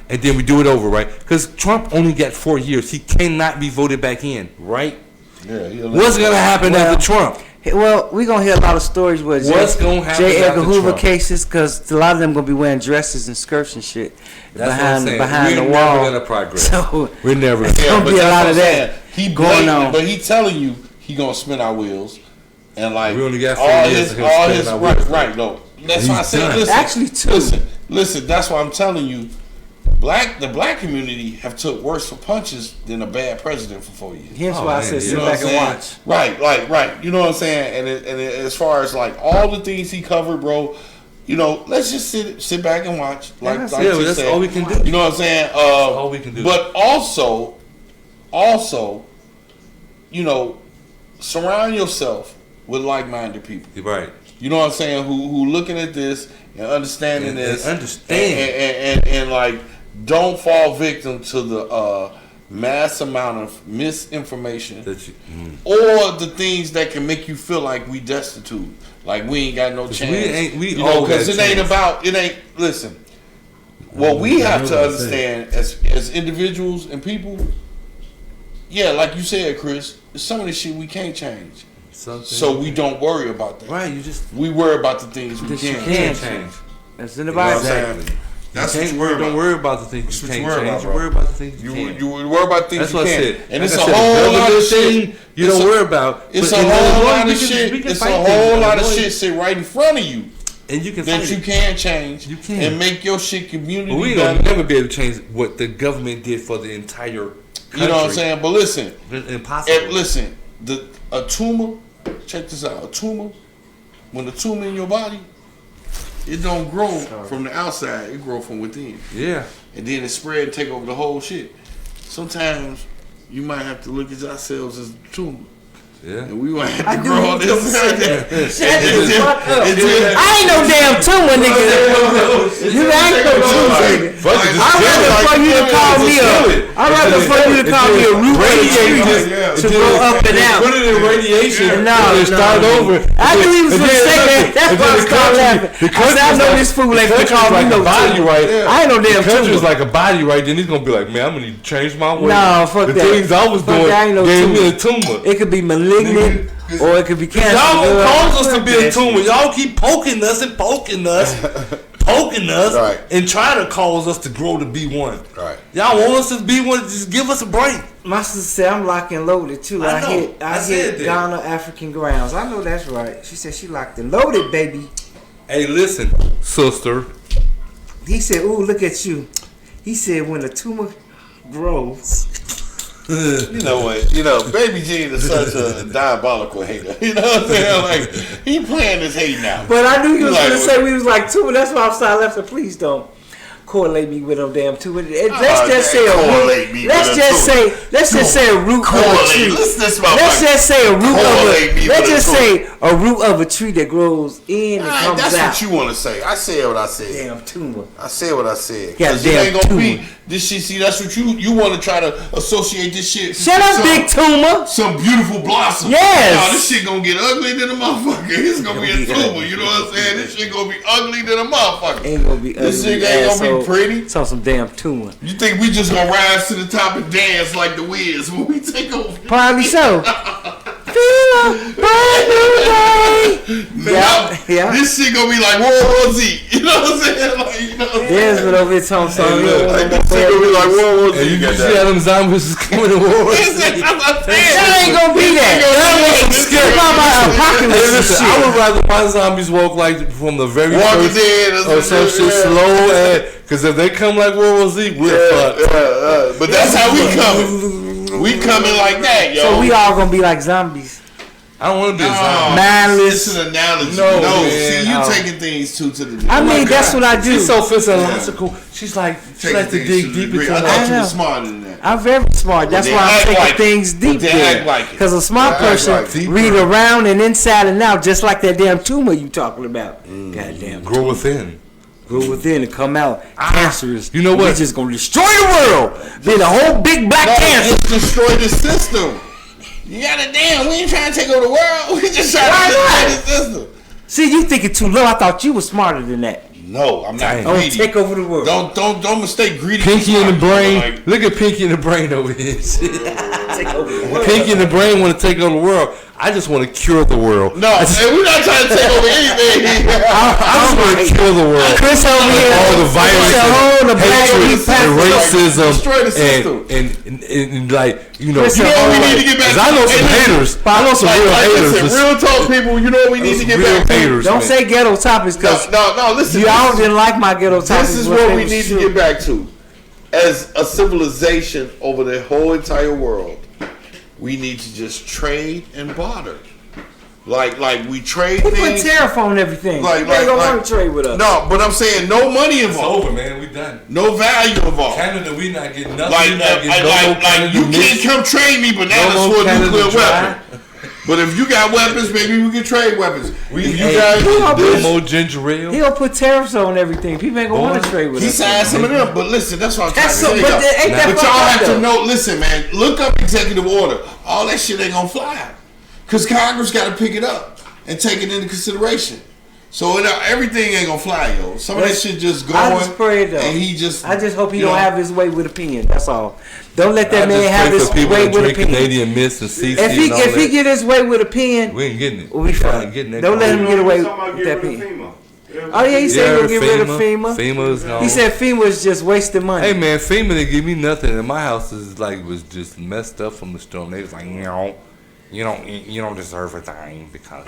and then we do it over, right? Because Trump only got 4 years. He cannot be voted back in, right? Yeah. What's gonna happen after Trump? Well, we're going to hear a lot of stories with What's going to happen J. Edgar after Hoover Trump? cases, because a lot of them going to be wearing dresses and skirts and shit behind We're the wall. never going to progress. So, We're never there's going to be a lot of that He going on. But he telling you he going to spin our wheels. And like we only got 4 all years his, of him all spinning his, our right, wheels. right, no. That's why I said, done. listen. Actually, two. Listen, that's why I'm telling you, the black community have took worse for punches than a bad president for 4 years. Hence why I said man, sit You know back what and I'm watch. saying? Right. You know what I'm saying? And as far as like all the things he covered, bro, you know, let's just sit back and watch. Like that's you that's said. all we can do. You know what I'm saying? all we can do. But also, you know, surround yourself with like-minded people. Right. You know what I'm saying? Who looking at this and understanding this, and like don't fall victim to the mass amount of misinformation or the things that can make you feel like we destitute, like we ain't got no chance. We all got because it ain't. Listen, what we have to understand as individuals and people. Yeah, like you said, Chris, some of this shit we can't change. So we don't worry about that. Right, we worry about the things we you can can't change. That's in the Bible. Exactly. That's what you worry about. Don't worry about the things you can't change. You worry about the things you can't. You worry about things That's you what I can. said. And Like it's I a said, whole lot of thing shit. you don't worry about. It's But a in whole Illinois, lot we of can- shit. we can It's a fight whole things. lot of Illinois. shit sit right in front of you And you can that fight you it. can change. You can. And make your shit community But we better. ain't gonna never be able to change what the government did for the entire country. You know what I'm saying? But listen, It's impossible. listen, a tumor, check this out, a tumor, when the tumor in your body, it don't grow from the outside, it grow from within. Yeah. And then it spread and take over the whole shit. Sometimes you might have to look at yourselves as a tumor. Yeah. And we might have I to knew grow you on was this. gonna say that. Shut And the then- fuck up. and then- I ain't no damn tumor, nigga. You ain't no tumor, nigga. Fuck it, just I'd kill rather it. for you to call me I'd rather for you to call me a root of a tree to go up and out. Put it in radiation. No, and start over. I knew he was going to say that. That's why I started laughing. I said, I know this fool ain't going to call me no body tumor. right. I ain't no damn The country's tumor. like a body right. Then he's gonna be like, man, I'm gonna need to change my way. No, fuck the that. things I was Fuck doing that, I ain't no gave me tumor. a tumor. It could be malignant or it could be cancer. Y'all Girl, cause us to fuck be a that tumor. shit. Y'all keep poking us and poking us, Right. and trying to cause us to grow to be one. Right. Y'all want us to be one? Just give us a break. My sister said I'm locked and loaded too. I know. I said hit that. Ghana African grounds. I know that's right. She said she locked and loaded, baby. Hey, listen, sister. He said, "Ooh, look at you." He said, "When a tumor grows." You know what? You know, Baby Gene is such a diabolical hater. You know what I'm saying? Like, he playing this hate now. But I knew he was Like, gonna say we was like tumor. That's why I started laughing. Please don't correlate me with them damn tumor. Let's just say a correlate root. me Let's with a just tumor. say. Let's just say a root of a Correlate. tree. Let's Let's just say a root correlate of me a. Let's with a just tumor. say a root of a tree that grows in and comes that's out. what you want to say. I said what I said. Damn tumor. I said what I said. Yeah, 'Cause it damn ain't gonna tumor. be this shit. See, that's what you want to try to associate this shit. Shut up, big tumor. Some beautiful blossom. Yes. No, this shit gonna get ugly than a motherfucker. It's gonna be a tumor. ugly. You know what I'm saying? This shit gonna be ugly than a motherfucker. Ain't gonna be This ugly. shit ain't gonna be asshole. pretty. It's on some damn tumor. You think we just gonna rise to the top and dance like the Wiz when we take over? Probably so. Feel a brand new day. Yeah. This shit gonna be like World War Z. You know what I'm saying? Like, you know. There's been over here talking something. Like, this shit gonna be like World War Z. And you got see how them zombies is coming to war. That ain't gonna be that. That ain't scared about apocalypse and Listen, I shit. would rather my zombies walk like from the very Walking first Dead or some shit slow, because if they come like World War Z, we're fucked. But that's how we coming. We coming like that, yo. So we all gonna be like zombies. I don't want to be a No, zombie. Mindless. It's an analogy. No, No, man. see, you Oh. taking things too to the. I mean, that's what I do. She's so physiological. She's like, she Taking likes to things dig the deep degree. into I her. thought you know. were smarter than that. I'm very smart. That's they why I'm act taking like it. things deep They there. act like it. Because a smart They act person like it. read around and inside and out, just like that damn tumor you talking about. Goddamn. Grow within. Go within and come out cancerous. You know what? We're just gonna destroy the world. Be the whole big black cancer. Just destroy the system. You gotta damn. We ain't trying to take over the world. We just trying to destroy the system. See, you thinking too low. I thought you were smarter than that. No, I'm not Oh, greedy. take over the world. Don't mistake greedy. Pinky for in the smart. brain. Like, Look at Pinky in the brain over here. Pinky and the Brain want to take over the world. I just want to cure the world. No, we're not trying to take over anything. I just want to kill the world. Chris over here, all the violence, and hatred, and racism, destroy the system, and like you know. You know what we need to get back to? I know some haters. I know some real haters. Listen, real talk, people. You know what we need to get back to? Haters, don't say ghetto topics because no. Listen, y'all didn't like my ghetto topics. This is what we need to get back to. As a civilization over the whole entire world, we need to just trade and barter. Like we trade things. Put tariff on everything. They don't want to trade with us. No, but I'm saying no money involved. It's over, man. We done. No value involved. Canada, we not getting nothing. Like you can't come trade me bananas for a nuclear weapon. But if you got weapons, maybe we can trade weapons. More ginger ale. He'll put tariffs on everything. People ain't gonna want to trade with us. He signed some of them, but listen, that's what I'm trying to say. But y'all have to know. Listen, man, look up executive order. All that shit ain't gonna fly, cause Congress got to pick it up and take it into consideration. So everything ain't gonna fly, yo. Some of that shit just going. I just pray though. And I just hope he don't have his way with opinion. That's all. Don't let that man have his way with opinion. Canadian Mist and CC if he get his way with opinion, we ain't getting it. We'll be fine. Don't let him get away with that opinion. Oh yeah, he said he'll get rid of FEMA. FEMA's gone. He said FEMA is just wasting money. Hey man, FEMA didn't give me nothing, and my house was just messed up from the storm. They was like, you don't deserve a thing because.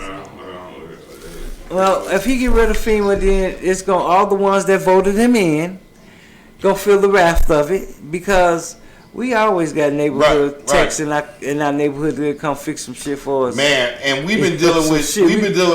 Well, if he get rid of FEMA, then it's gonna all the ones that voted him in gonna feel the wrath of it because we always got neighborhood techs in our neighborhood that come fix some shit for us. Man, and we've been dealing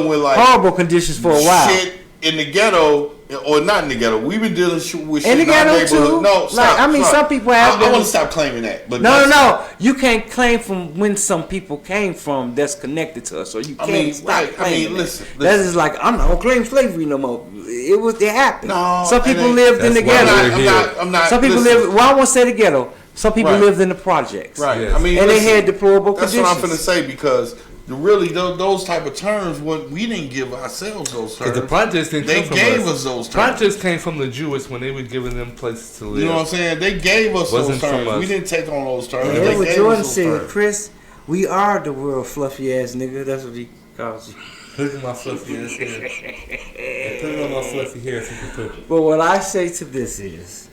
with like horrible conditions for a while. Shit in the ghetto. Or not in the ghetto. We've been dealing with shit in the ghetto too. No, stop. Some people have. I want to stop claiming that. But no. You can't claim from when some people came from that's connected to us, or you can't stop claiming. Listen. That is like I'm not gonna claim slavery no more. It happened. No, some people lived in the ghetto. I'm not. Some people lived. Well, I won't say the ghetto. Some people lived in the projects. Right. Yes. I mean, and they had deplorable conditions. That's what I'm finna say because. Really, those type of terms, we didn't give ourselves those terms. The projects didn't come from us. They gave us those terms. Projects came from the Jewish when they were giving them places to live. You know what I'm saying? They gave us those terms. We didn't take on those terms. That's what Jordan said, Chris. We are the world fluffy ass nigga. That's what he calls you. Look at my fluffy ass hair. Put it on my fluffy hair if you can put it. But what I say to this is,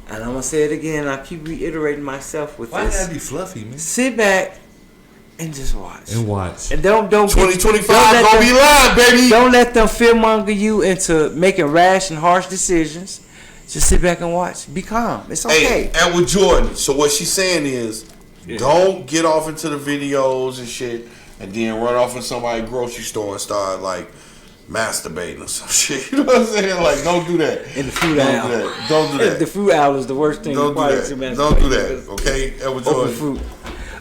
and I'm gonna say it again. I keep reiterating myself with Why this. Why gotta be fluffy, man? Sit back. And just watch. And don't 2025 gonna be live, baby. Don't let them fearmonger you into making rash and harsh decisions. Just sit back and watch. Be calm. It's okay. Hey, and with Jordan, so what she's saying is, don't get off into the videos and shit, and then run off in somebody's grocery store and start like masturbating or some shit. You know what I'm saying? Like, don't do that. In the food aisle. Don't do that. The food aisle is the worst thing. Don't do that. Don't do that. Okay, and with Jordan. Fruit.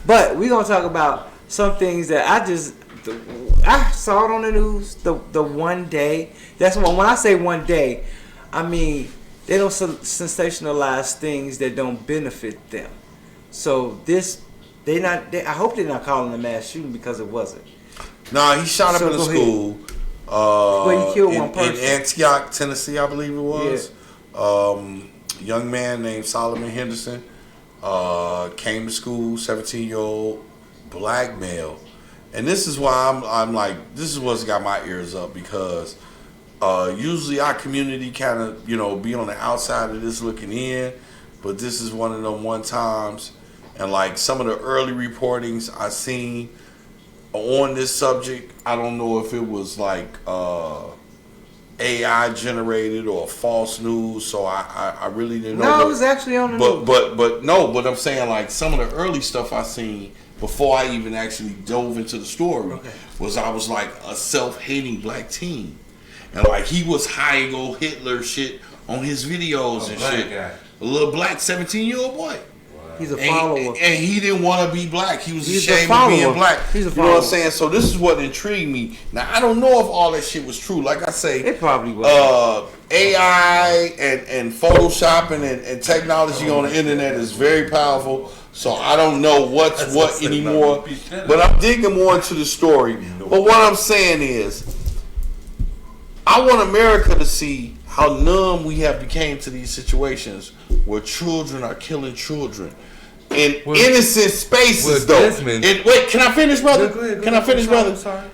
But we're going to talk about some things that I saw it on the news the one day. That's when I say one day, I mean they don't sensationalize things that don't benefit them. So I hope they're not calling a mass shooting because it wasn't. Nah, he shot up in a school. But he killed one person. In Antioch, Tennessee, I believe it was. Yeah. Young man named Solomon Henderson. Came to school, 17-year-old black male, and this is why I'm like, this is what's got my ears up because usually our community kind of be on the outside of this looking in, but this is one of them one times, and like some of the early reportings I seen on this subject, I don't know if it was like AI generated or false news, so I really didn't know. No, it was actually on the news. But I'm saying like some of the early stuff I seen before I even actually dove into the story was I was like a self-hating black teen, and like he was hiding old Hitler shit on his videos and shit. Guy. A little black 17-year-old boy. He's a follower. And he didn't want to be black. He was ashamed of being black. He's a follower. You know what I'm saying? So this is what intrigued me. Now, I don't know if all that shit was true. Like I say, it probably was. AI and Photoshopping and technology on the internet is very powerful. So I don't know what's what anymore. But I'm digging more into the story. But what I'm saying is, I want America to see how numb we have become to these situations where children are killing children. in innocent spaces, though. Wait, can I finish, brother? Can I finish, brother? Sorry.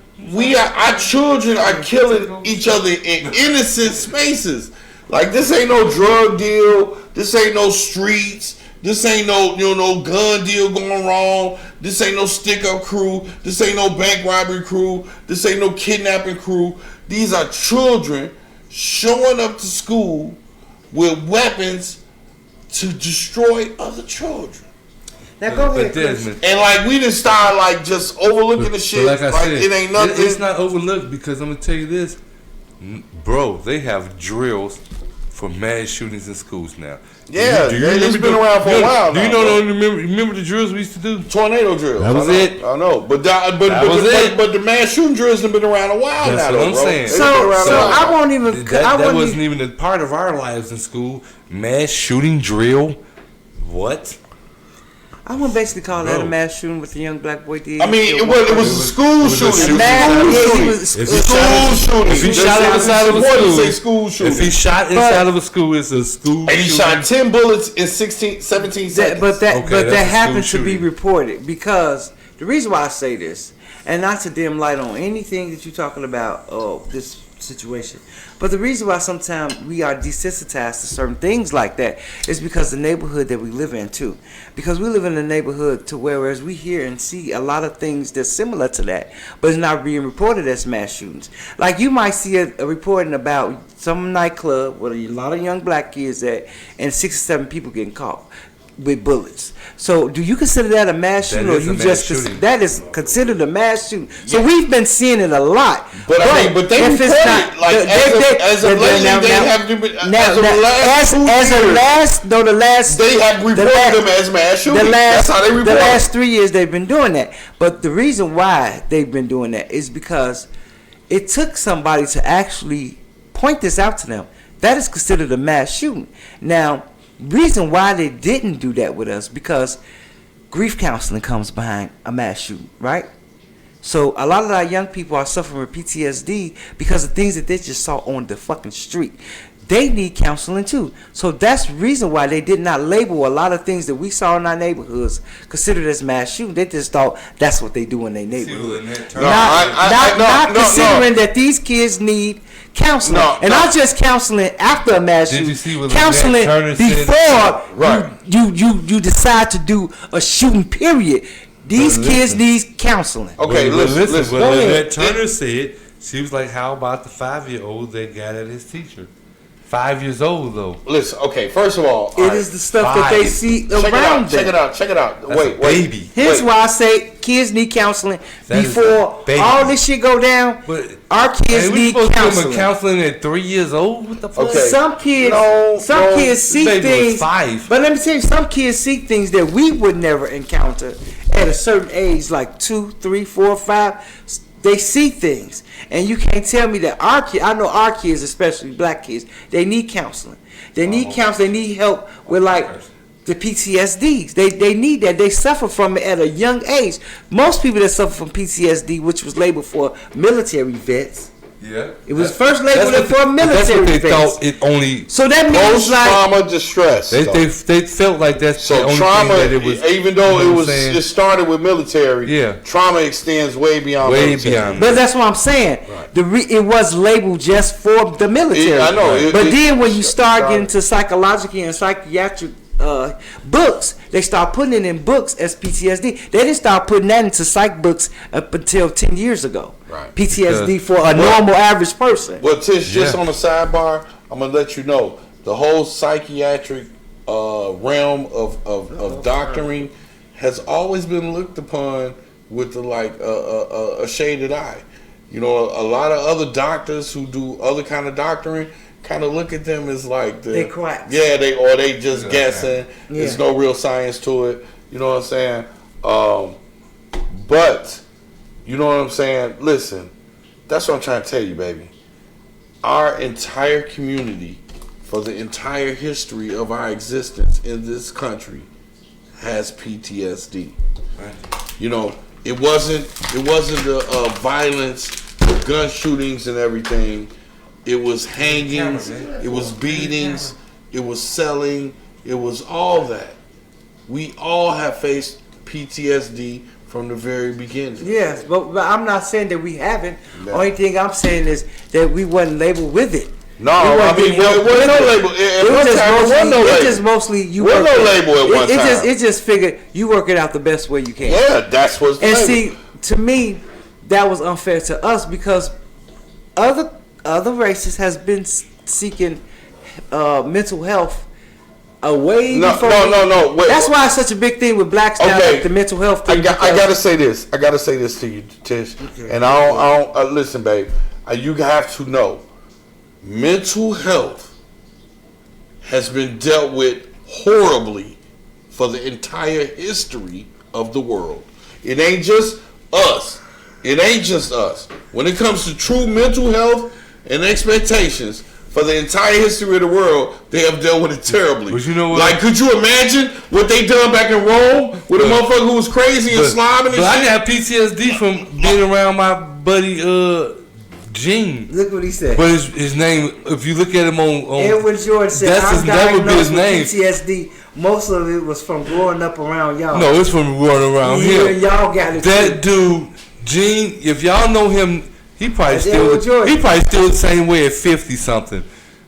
Our children are killing each other in innocent spaces. Like, this ain't no drug deal. This ain't no streets. This ain't no gun deal going wrong. This ain't no stick-up crew. This ain't no bank robbery crew. This ain't no kidnapping crew. These are children showing up to school with weapons to destroy other children. Now go ahead, and like we just start like just overlooking the shit. Like I said, it ain't nothing. It's not overlooked because I'm gonna tell you this, bro. They have drills for mass shootings in schools now. Yeah, it's been around for a while. Do you remember the drills we used to do? Tornado drills. That was it. I know, but the mass shooting drills have been around a while now. That's what I'm saying. So I won't even. That wasn't even a part of our lives in school. Mass shooting drill. What? I would basically call that a mass shooting with the young black boy did. I mean, it was a school shooting. If he shot inside of a school shooting. If he shot inside of a school, it's a school. And he shot 10 bullets in 17 seconds. But that happened to be reported because the reason why I say this, and not to dim light on anything that you're talking about, this situation, but the reason why sometimes we are desensitized to certain things like that is because the neighborhood that we live in too. Because we live in a neighborhood to whereas we hear and see a lot of things that's similar to that, but it's not being reported as mass shootings. Like you might see a reporting about some nightclub with a lot of young black kids at, and 6 or 7 people getting caught with bullets. So do you consider that a mass shooting, or you just that is considered a mass shooting? So we've been seeing it a lot. But I mean, but they report it like as of lately they have to be they have reported them as mass shootings. That's how they report. The last 3 years they've been doing that. But the reason why they've been doing that is because it took somebody to actually point this out to them. That is considered a mass shooting. Now, reason why they didn't do that with us because grief counseling comes behind a mass shooting, right? So a lot of our young people are suffering with PTSD because of things that they just saw on the fucking street. They need counseling too. So that's the reason why they did not label a lot of things that we saw in our neighborhoods considered as mass shooting. They just thought that's what they do in their neighborhood. Not considering that these kids need counseling, not just counseling after a mass shooting. Counseling before you decide to do a shooting. Period. These kids need counseling. Okay, listen. What Lynette Turner said, she was like, "How about the 5-year-old that got at his teacher?" 5 years old though. Listen, okay. First of all, it is the stuff that they see around them. Check it out. Wait. Baby. Here's why I say kids need counseling before all this shit go down. But our kids need counseling. Counseling at 3 years old. What the fuck? Okay. Some kids see things. 5. But let me tell you, some kids see things that we would never encounter at a certain age, like 2, 3, 4, 5. They see things, and you can't tell me that our kids, I know our kids, especially black kids, they need counseling. They need counseling. They need help with like the PTSDs. They need that. They suffer from it at a young age. Most people that suffer from PTSD, which was labeled for military vets. Yeah, it was first labeled for military vets. They thought it only. So that means like post-trauma distress. They felt like that's the only trauma. Thing that it was, even though it started with military. Yeah, trauma extends way beyond. Beyond. But that's what I'm saying. Right. It was labeled just for the military. I know. But then when you start getting to psychological and psychiatric books, they start putting it in books as PTSD. They didn't start putting that into psych books up until 10 years ago. Right. PTSD for a normal average person. Well, Tish, just on the sidebar, I'm gonna let you know the whole psychiatric realm of doctoring has always been looked upon with the a shaded eye. You know, a lot of other doctors who do other kind of doctoring kind of look at them as like they quacks. Yeah, they just guessing. Yeah. There's no real science to it. You know what I'm saying? But you know what I'm saying? Listen, that's what I'm trying to tell you, baby. Our entire community, for the entire history of our existence in this country, has PTSD. Right. You know, it wasn't the violence, the gun shootings and everything. It was hangings, it was beatings, it was selling, it was all that. We all have faced PTSD from the very beginning. Yes, but I'm not saying that we haven't. No. Only thing I'm saying is that we wasn't labeled with it. No, I mean, there wasn't no label. It just mostly you wasn't no label at one time. It just figured you work it out the best way you can. Yeah, that's what's. And see, to me, that was unfair to us because other races has been seeking mental health away. No. Wait, that's why it's such a big thing with blacks now, like the mental health thing. I gotta say this. I gotta say this to you, Tish. Okay. And I don't listen, babe. You have to know, mental health has been dealt with horribly for the entire history of the world. It ain't just us. When it comes to true mental health and expectations, for the entire history of the world, they have dealt with it terribly. But you know what? Like, could you imagine what they done back in Rome with a motherfucker who was crazy and slobbing and shit? But I got PTSD from being around my buddy Gene. Look what he said. But his name, if you look at him on Edwin George said, that would be his name. PTSD. Most of it was from growing up around y'all. No, it's from growing around him. Y'all got it. That dude, Gene, if y'all know him, he probably still the same way at 50 something.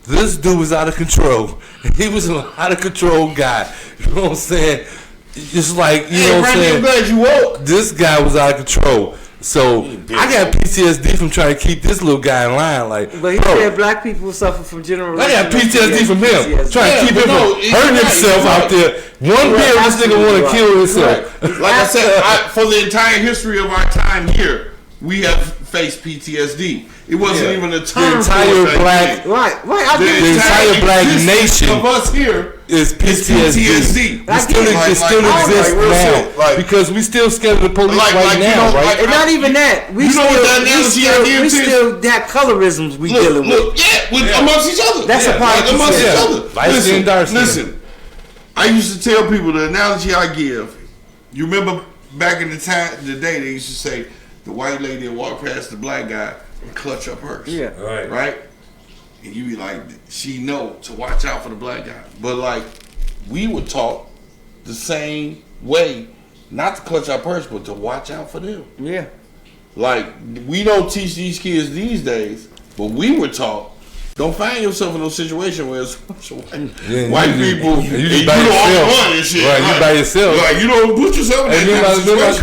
This dude was out of control. He was an out of control guy. You know what I'm saying? It's like, you know what I'm saying? I'm glad you woke. This guy was out of control. So I got PTSD from trying to keep this little guy in line. But he said black people suffer from general. I got PTSD from him. Trying to keep him from hurting himself out there. One beer, this nigga want to kill himself. Right. Like I said, for the entire history of our time here, we have faced PTSD. It wasn't even a term. The entire black, the entire black nation of us here is PTSD. It still exists now because we still scared of the police now, right? And not even that. We still that colorisms we dealing with. Amongst each other. That's a part of amongst each other. Listen. I used to tell people the analogy I give. You remember back in the day they used to say the white lady would walk past the black guy and clutch her purse. Yeah. Right? And you be like, she know to watch out for the black guy. But like, we were taught the same way, not to clutch our purse, but to watch out for them. Yeah. Like, we don't teach these kids these days, but we were taught, don't find yourself in no situation where it's white people and you don't run and shit. Right, you by yourself. Like, you don't put yourself in that Remember I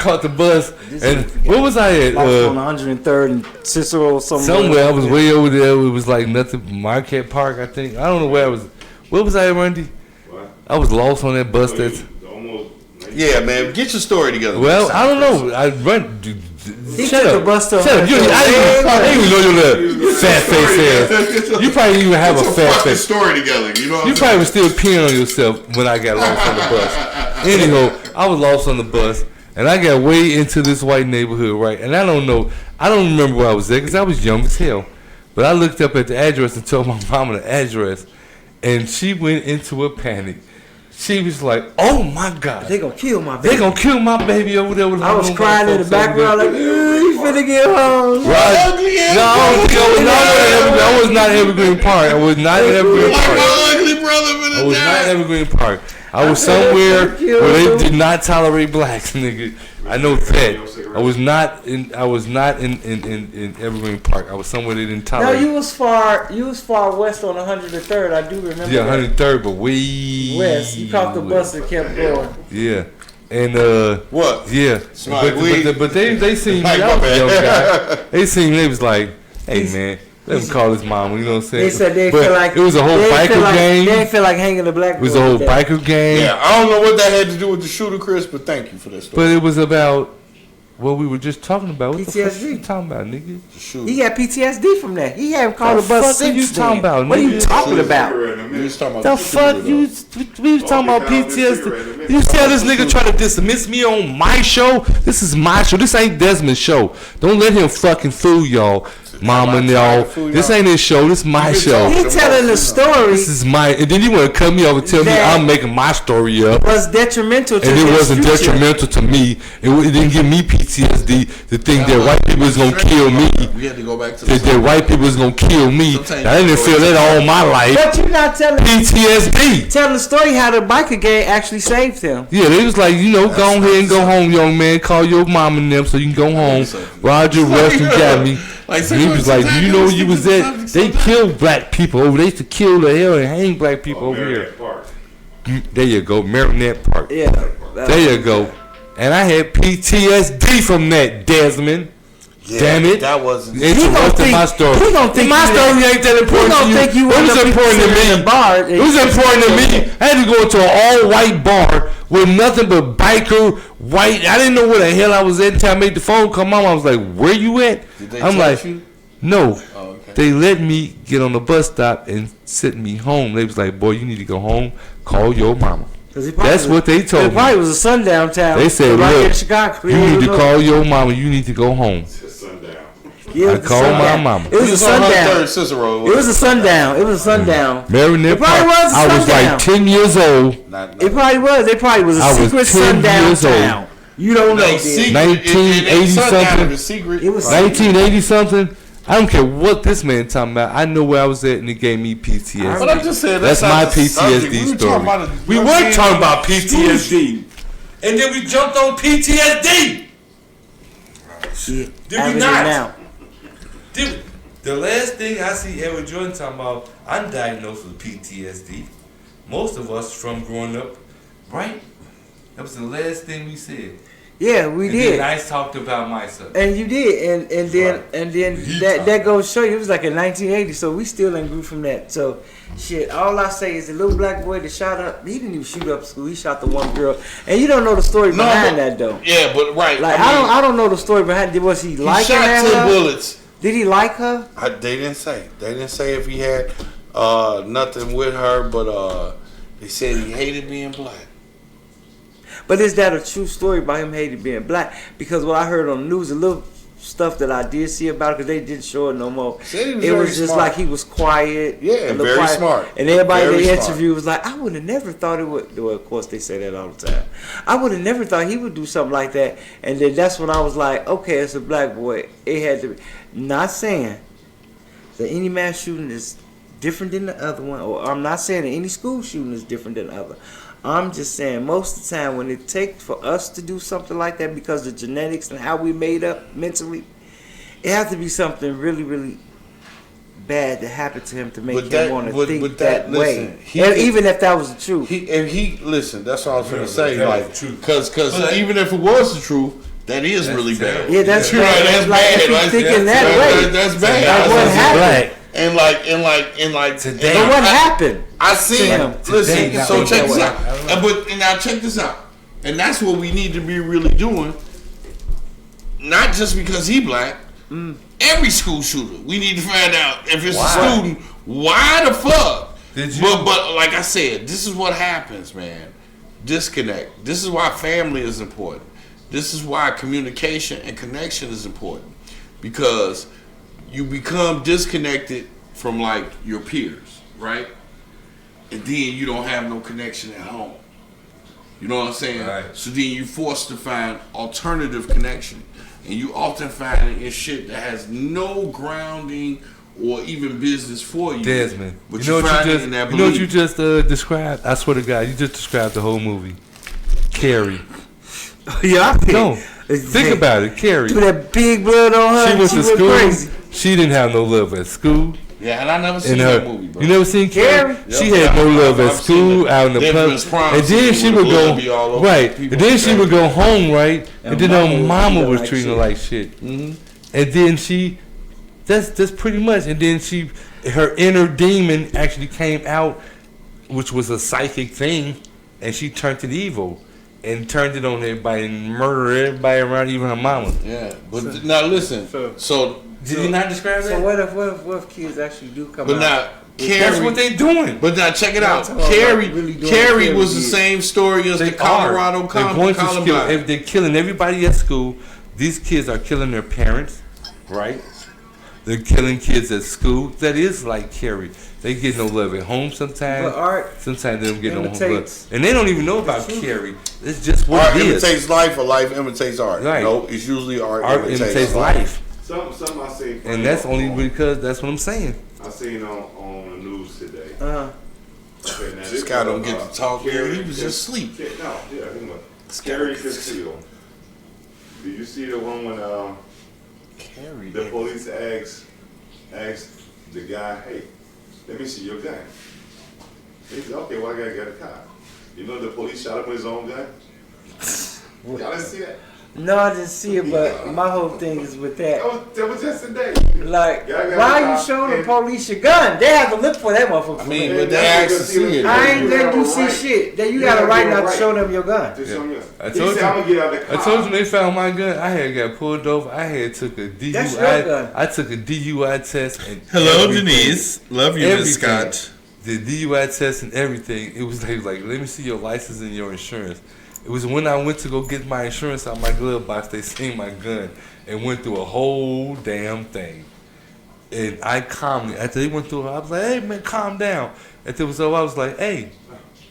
caught the bus. And where was I at? On 103rd and Cicero or somewhere. I was way over there. It was like nothing. Marquette Park, I think. I don't know where I was. Where was I at, Randy? What? I was lost on that bus. Yeah, man. Get your story together. Well, I don't know. I run. Shut up. Shut up. I didn't even know your little fat face ass. You probably didn't even have a fat face. Story together. You probably was still peeing on yourself when I got lost on the bus. Anyhow, I was lost on the bus. And I got way into this white neighborhood, right? And I don't remember where I was at because I was young as hell. But I looked up at the address and told my mama the address. And she went into a panic. She was like, oh my God. They gonna kill my baby. They gonna kill my baby over there. With I was crying in the background like, you finna get home. Right. I was not in Evergreen Park. I was not in Evergreen Park. I was not in Evergreen Park. I was somewhere where they did not tolerate blacks, nigga. I know that. I was not in Evergreen Park. I was somewhere they didn't tolerate. No, you was far west on 103rd. I do remember. Yeah, 103rd, but way west. You caught the bus and kept going. Yeah. And what? Yeah. But they seen me. I was a young guy. They was like, hey man. Let him call his mom, you know what I'm saying? They said they feel like it was a whole biker gang. They didn't feel like hanging the black boy. It was a whole biker gang. Yeah, I don't know what that had to do with the shooter, Chris, but thank you for that story. But it was about what we were just talking about. What PTSD. the fuck are you talking about, nigga? He got PTSD from that. He haven't called a bus since. What are you talking about, nigga? What are you talking about? The fuck we was talking about PTSD. You see how this nigga try to dismiss me on my show? This is my show. This ain't Desmond's show. Don't let him fucking fool y'all. mama and all. This ain't his show. This is my show. He telling the story. This is my. And then you want to cut me off and tell me I'm making my story up. Was detrimental to and it wasn't future. Detrimental to me. It didn't give me PTSD to think that white people was gonna kill me. We had to go back to that white people was gonna kill me. I didn't feel that all my life. But you're not telling PTSD. Telling the story how the biker gang actually saved him. Yeah, they was like, go ahead and go home, young man. Call your mom and them so you can go home. Roger Weston got me. He was like, do you know where you was at? They killed black people over. They used to kill the hell and hang black people over here. There you go, Marinette Park. Yeah. There you go. And I had PTSD from that, Desmond. Yeah, damn it. That wasn't. Interrupted my story. He gonna think my story ain't that important to you. It was important to me. It was important to me. I had to go to an all-white bar with nothing but biker, white. I didn't know where the hell I was at until I made the phone call. Mom, I was like, where you at? Did they I'm like, you? No. Oh, okay. They let me get on the bus stop and send me home. They was like, boy, you need to go home. Call your mama. That's what they told me. It probably was a sundown town. They said, right look, Chicago, you need to call your mama. You need to go home. Yeah, I called my mama. It was a sundown. It was a sundown. It was a sundown. Marinette Park. I was like 10 years old. It probably was. It probably was a secret sundown town. You don't know. 1980 something. It was 1980 something. I don't care what this man talking about. I know where I was at, and it gave me PTSD. But I'm just saying that's my PTSD story. We weren't talking about PTSD, and then we jumped on PTSD. Did we not? The last thing I see Edward Jordan talking about, I'm diagnosed with PTSD. Most of us from growing up, right? That was the last thing we said. Yeah, we did. Then I talked about myself. And you did, and then that goes to show you it was like in 1980, so we still ain't grew from that. So shit, all I say is the little black boy that shot up, he didn't even shoot up school. He shot the one girl, and you don't know the story behind that though. Yeah, but right. Like I don't know the story behind it. Was he like her? He shot 10 bullets. Did he like her? They didn't say. They didn't say if he had nothing with her, but they said he hated being black. But is that a true story about him hating being black? Because what I heard on the news, a little stuff that I did see about it, because they didn't show it no more. It was just like he was quiet. Yeah, very quiet. Smart. And everybody they interviewed was like, I would have never thought it would. Well, of course, they say that all the time. I would have never thought he would do something like that. And then that's when I was like, okay, it's a black boy. It had to be. Not saying that any mass shooting is different than the other one, or I'm not saying that any school shooting is different than the other. I'm just saying most of the time when it takes for us to do something like that because of genetics and how we made up mentally, it has to be something really, really bad to happen to him to make him want to think that way. Even if that was the truth. Listen, that's what I was going to say. Like, because even if it was the truth, that is really bad. Yeah, that's bad. Right. That's like, bad. If you're thinking that way. That's bad. Like what happened? And like today. But what happened? I see him. Listen, so check this out. But now check this out. And that's what we need to be really doing. Not just because he black. Every school shooter, we need to find out if it's a student. Why the fuck? But like I said, this is what happens, man. Disconnect. This is why family is important. This is why communication and connection is important, because you become disconnected from like your peers, right? And then you don't have no connection at home. You know what I'm saying? Right. So then you forced to find alternative connection, and you often find it in shit that has no grounding or even business for you. Desmond, but you know what you just described? I swear to God, you just described the whole movie. Carrie. Yeah, no. Think about it, Carrie. With that big blood on her, she went to school. Crazy. She didn't have no love at school. Yeah, and I never seen that movie, bro. You never seen Carrie? Yep. She had no love at school, out in the public. And then she would go, right. And then she would go home, right? And then her mama was treating her like shit. And then that's pretty much. And then her inner demon actually came out, which was a psychic thing, and she turned it evil. And turned it on everybody and murdered everybody around, even her mama. Yeah, but now listen. So did he not describe that? So what if kids actually do come out? But now, Carrie, that's what they doing. But now check it out. Carrie was the same story as the Colorado Columbine. They're killing everybody at school. These kids are killing their parents, right? They're killing kids at school. That is like carry. They get no love at home sometimes. But art sometimes they don't get no love. imitates- And they don't even know about carry. It's just what Art it is. imitates life, or life imitates art. Right. No, it's usually art imitates life. Something I seen. And that's only because that's what I'm saying. I seen on the news today. Okay, now This guy don't get to talk. He was just asleep. No, yeah, he was. Carry conceal. Do you see the one when Carry. the police asked the guy, "Hey, let me see your gun." He said, "Okay, well I gotta get a car." You know the police shot him with his own gun. Y'all didn't see that? No, I didn't see it, but my whole thing is with that. That was just today. Like, Y'all got why a are you car showing the and- police your gun? They have to look for that motherfucker. I mean, Man, but they that's asked to because see it. I ain't You letting have you a see right. shit. That you You got a have right a not to right. show them your gun. Just show me your- I He told said, you. "I'm gonna get out the I car." told you they found my gun. I had got pulled over. I had took a DUI. That's your gun. I took a DUI test. And Hello, everything. Denise. Love you, Miss Everything. Scott. The DUI test and everything. It was like, let me see your license and your insurance. It was when I went to go get my insurance out my glove box, they seen my gun and went through a whole damn thing. And I calmly, after they went through it, I was like, hey man, calm down. After it was over, I was like, hey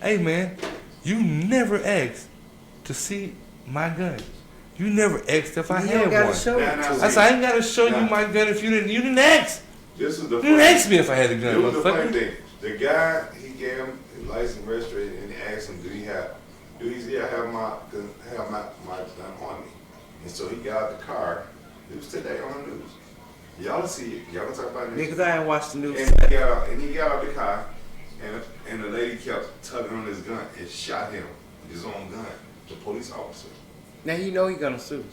man, you never asked to see my gun. You never asked if I You had don't gotta one. show it. Now, I said, I ain't gotta show you my gun if you didn't ask. This is the You didn't ask me if I had a It gun, was the funny motherfucker. thing. The guy, he gave him his license registered and he asked him, do he have my gun on me? And so he got out the car. It was today on the news. Y'all see it. Y'all talk about it. Because I ain't watched the news. And he got out the car and the lady kept tugging on his gun and shot him with his own gun. The police officer. Now you know he gonna sue.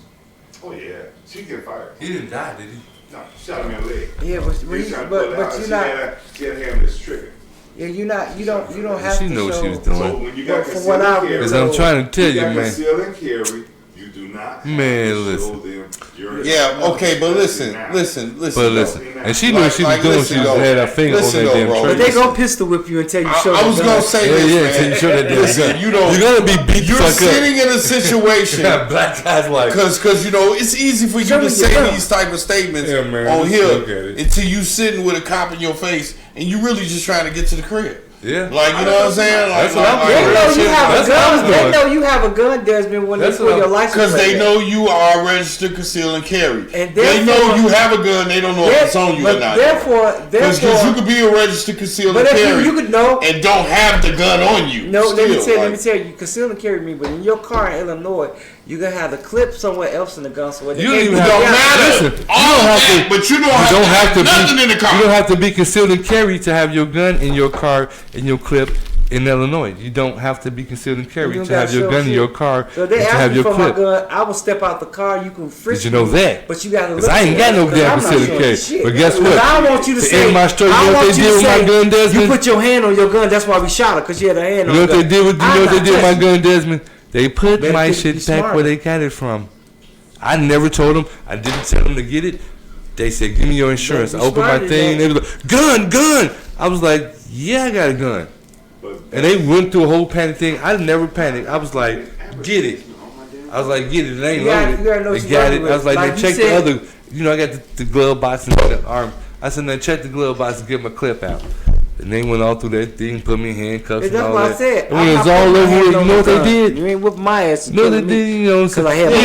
Oh yeah. She get fired. He didn't die, did he? No, shot him in the leg. Yeah, but He was trying to but pull it out. you're She not. had him this trigger. Yeah, you don't have She to knew what show. she was doing. So when you got But from concealed what I carry, Because I'm trying to tell you, got man. conceal and carry, you do not have Man, to listen. show them your Yeah, okay, but listen. But though. listen, and she knew what she was Like, doing. listen, She though. had her finger on Listen, that though, damn bro. trigger. But they gonna pistol whip you until you show. I the was gun. gonna say Yeah, this, yeah, man. until you show that damn Listen, gun. you know, You're gonna be beat the you're fuck sitting in a situation up. Black guys like. because you know it's easy for you Show to me say your gun. these type of statements Yeah, man, on just look at here it. until you sitting with a cop in your face and you really just trying to get to the crib. Yeah. Like, you know what I'm saying? Like, That's what I'm They doing. know you have That's a what I gun. was They doing. know you have a gun, Desmond, when they That's pull what your I'm- license because plate they back. know you are registered, conceal, and carry. And they know therefore- you have a gun. They don't know if it's on you but or not. Therefore, Because you could be a registered, conceal, but and if carry you could know. and don't have the gun on you. No, let me still, tell like- you, conceal and carry me, but in your car in Illinois, you're gonna have the clip somewhere else in the gun, so they You don't can't even do have Don't Yeah, matter. listen, All you don't of have that, to- but you don't You have don't to have to nothing in the be. car. You don't have to be concealed and carry to have your gun in your car in your clip in Illinois. You don't have to be concealed and carry You to gotta have your show gun in shit. your car So and they to ask have me your for my clip. gun, I will step out the car. You can frisk Did you know me, that? But you gotta look. Because I ain't got no at it, damn 'cause I'm not concealed and showing carry. you shit. But guess Because what? I want you to To say. end my story, you I know what want they you did to with my say, gun, Desmond? You put your hand on your gun. That's why we shot her, because she had her hand You on know the what they gun. did with my gun, Desmond? They put Better my be shit back smart. where they got it from. I never told them. I didn't tell them to get it. They said, "Give me your insurance." I Better be opened my smart, thing. man. They was like, "Gun." I was like, "Yeah, I got a gun." But And they went through a whole panic thing. I never panicked. I was like, "Get it." I was like, "Get it." It ain't You gotta- loaded. you gotta know They what got you're it. working I was like, with. "Then Like check you the said- other." You know, I got the glove box and the arm. I said, "Now check the glove box and get my clip out." And they went all through that thing, put me in handcuffs That's and all what I that. said. And when it I'm was not all putting my over, hand you on know the what they gun. did? You ain't whipping my ass. No, they did. You know what I'm saying? Because I had my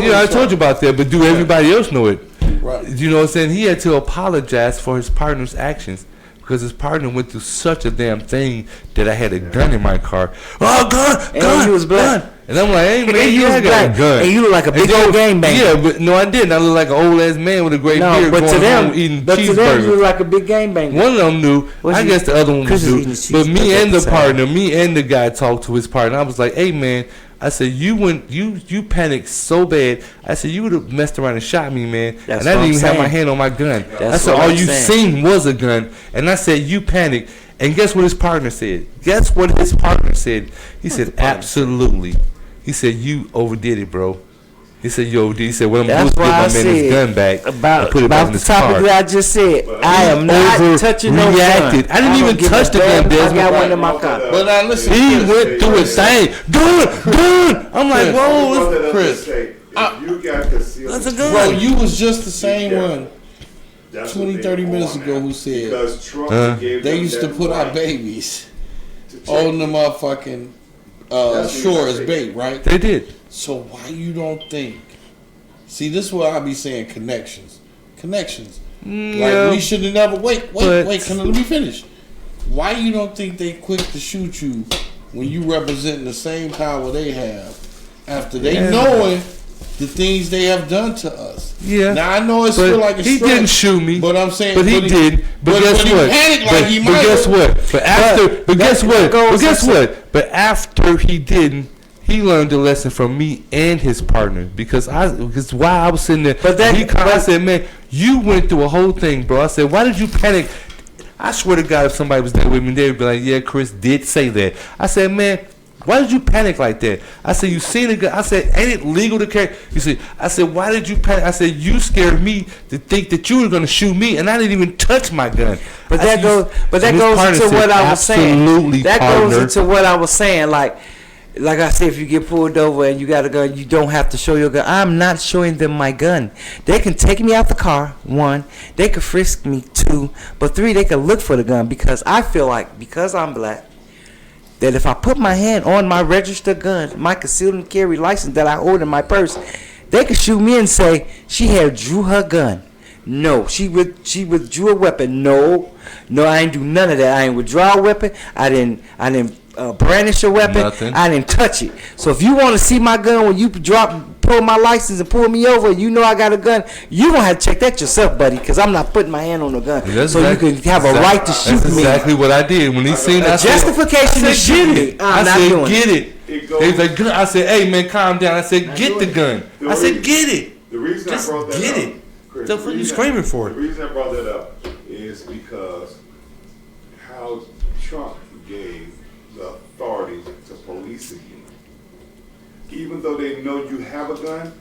Yeah, gun. I told you about that. But do everybody else know it? Right. You know what I'm saying? He had to apologize for his partner's actions because his partner went through such a damn thing that I had a gun in my car. Oh, gun, you was black. gun. And I'm like, hey, man, And you yeah, was I got black. a gun. And you look like a big then- old gangbang. Yeah, but no, I didn't. I look like an old ass man with a great No, beard but going to them, home eating but to them, you cheeseburgers. look like a big gangbang. One of them knew. Was I he- guess the other one Chris was is new. eating his But cheeseburger me at and the the same partner, me and the guy talked to his partner. I was like, "Hey man," I said, "You panicked so bad." I said, "You would have messed around and shot me, man." That's and I what didn't I'm even have my saying. hand on my gun. That's I said, what "All I'm you saying. seen was a gun." And I said, "You panicked." And guess what his partner said? Guess what his partner said? He said, "Absolutely." He said, "You overdid it, bro." He said, "You overdid." He said, "Well, I'm That's supposed to why get I my man his said gun back about and put it back in the his car." topic that I just said. I am not touching no gun. Overreacted. I didn't even touch the gun, I Desmond. got one in my car. But now listen, He Chris, went through a thing. Gun. I'm like, Chris. whoa. Chris, if you got concealed That's a and gun. bro, you was just the same one That's 20, what 30 they minutes on ago now. who said Because Trump gave they them used to that put our right babies to check. on the motherfucking shore as bait, right? They did. So why you don't think? See, this is what I be saying. Connections. Yeah, Like we should have never. Wait. but- Let me finish. Why you don't think they quick to shoot you when you representing the same power they have after they knowing the things they have done to us? Yeah. Now I know it's But feel like a he stretch, didn't shoot me. but I'm saying, But he did. But guess he what? panicked like he But might guess have. what? But after. But guess what? goes But guess to- what? But after he didn't, he learned a lesson from me and his partner because while I was sitting there, I said, man, you went through a whole thing, bro. I said, why did you panic? I swear to God, if somebody was there with me, they would be like, yeah, Chris did say that. I said, man, why did you panic like that? I said, you seen a gun. I said, ain't it legal to carry? You see, I said, why did you panic? I said, you scared me to think that you were going to shoot me, and I didn't even touch my gun. But that goes into what I was saying. That goes into what I was saying. Like I said, if you get pulled over and you got a gun, you don't have to show your gun. I'm not showing them my gun. They can take me out the car, 1. They could frisk me, 2. But 3, they could look for the gun because I feel like, because I'm black, that if I put my hand on my registered gun, my concealed and carry license that I hold in my purse, they could shoot me and say she had drew her gun. No, she withdrew a weapon. No, I ain't do none of that. I ain't withdraw a weapon. I didn't brandish a weapon. Nothing. I didn't touch it. So if you want to see my gun when you pull my license and pull me over, you know I got a gun. You gonna have to check that yourself, buddy, because I'm not putting my hand on the gun. That's so exactly, you can have a right to shoot That's me. exactly what I did when he seen that. Justification to shoot me. I'm not doing get it. it. He's like, I said, hey man, calm down. I said, get the gun. I said, get it. The reason Just I brought that get up, it. Chris, The fuck you screaming for? The reason I brought that up is because how Trump gave the authority to police again. Even though they know you have a gun,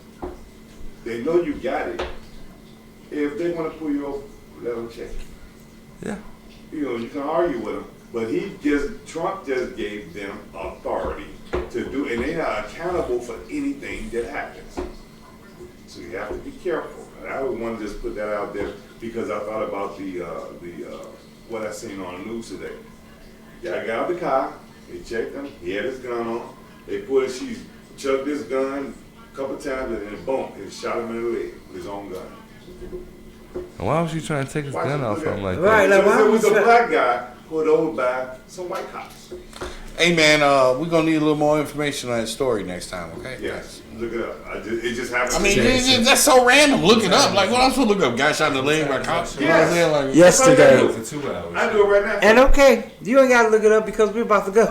they know you got it. If they want to pull you over, let them check it. Yeah. You know, you can argue with them, but Trump just gave them authority to do, and they are accountable for anything that happens. So you have to be careful. And I would want to just put that out there because I thought about the what I seen on the news today. Guy got out the car, they checked him, he had his gun on, they she chugged his gun a couple times and then boom, they shot him in the leg with his own gun. Why was you trying to take his gun off from like Right, that? like, It was a black guy pulled over by some white cops. Hey man, we're gonna need a little more information on that story next time, okay? Yes, look it up. It just happened. I mean, that's so random. Look it up. Like, what I'm supposed to look up? Guy shot in the leg by cops. You know what I'm saying? Like, Yesterday. For 2 hours. I do it right now. And okay, you ain't got to look it up because we're about to go.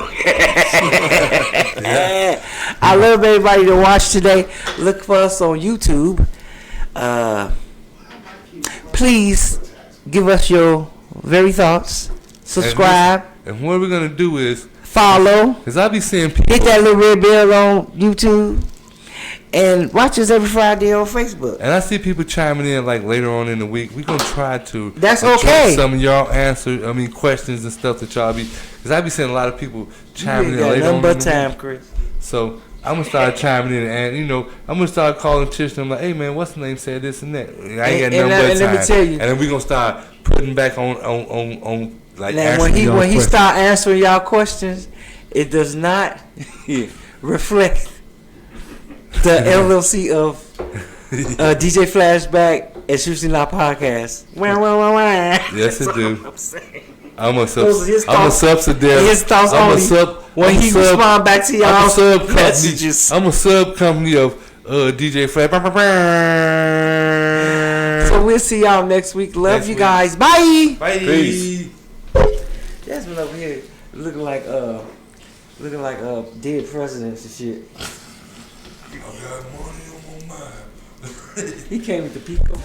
I love everybody to watch today. Look for us on YouTube. Please give us your very thoughts. Subscribe. And what we're gonna do is Follow. Cause I be seeing people Hit that little red bell on YouTube. And watch us every Friday on Facebook. and I see people chiming in like later on in the week. We're gonna try to That's address okay. some of y'all questions and stuff that y'all be, cause I be seeing a lot of people chiming in You ain't later got on nothing in but the time, week. Chris. So I'm gonna start chiming in, and I'm gonna start calling Tristan. I'm like, hey man, what's the name? Said this and that. I ain't got And nothing but let time. me tell you. And then we gonna start putting back on like Now, answering y'all when he questions. start answering y'all questions, it does not reflect the LLC of DJ Flashback and Shooting Our Podcast. Yes, it do. I'm saying. I'm a Those are his subsidiary. His thoughts only. When he respond back to y'all messages. I'm a sub company of DJ Flat. So we'll see y'all next week. Love you guys. Bye. Peace. Jasmine over here looking like dead presidents and shit. I got money on my mind. He came with the Pico.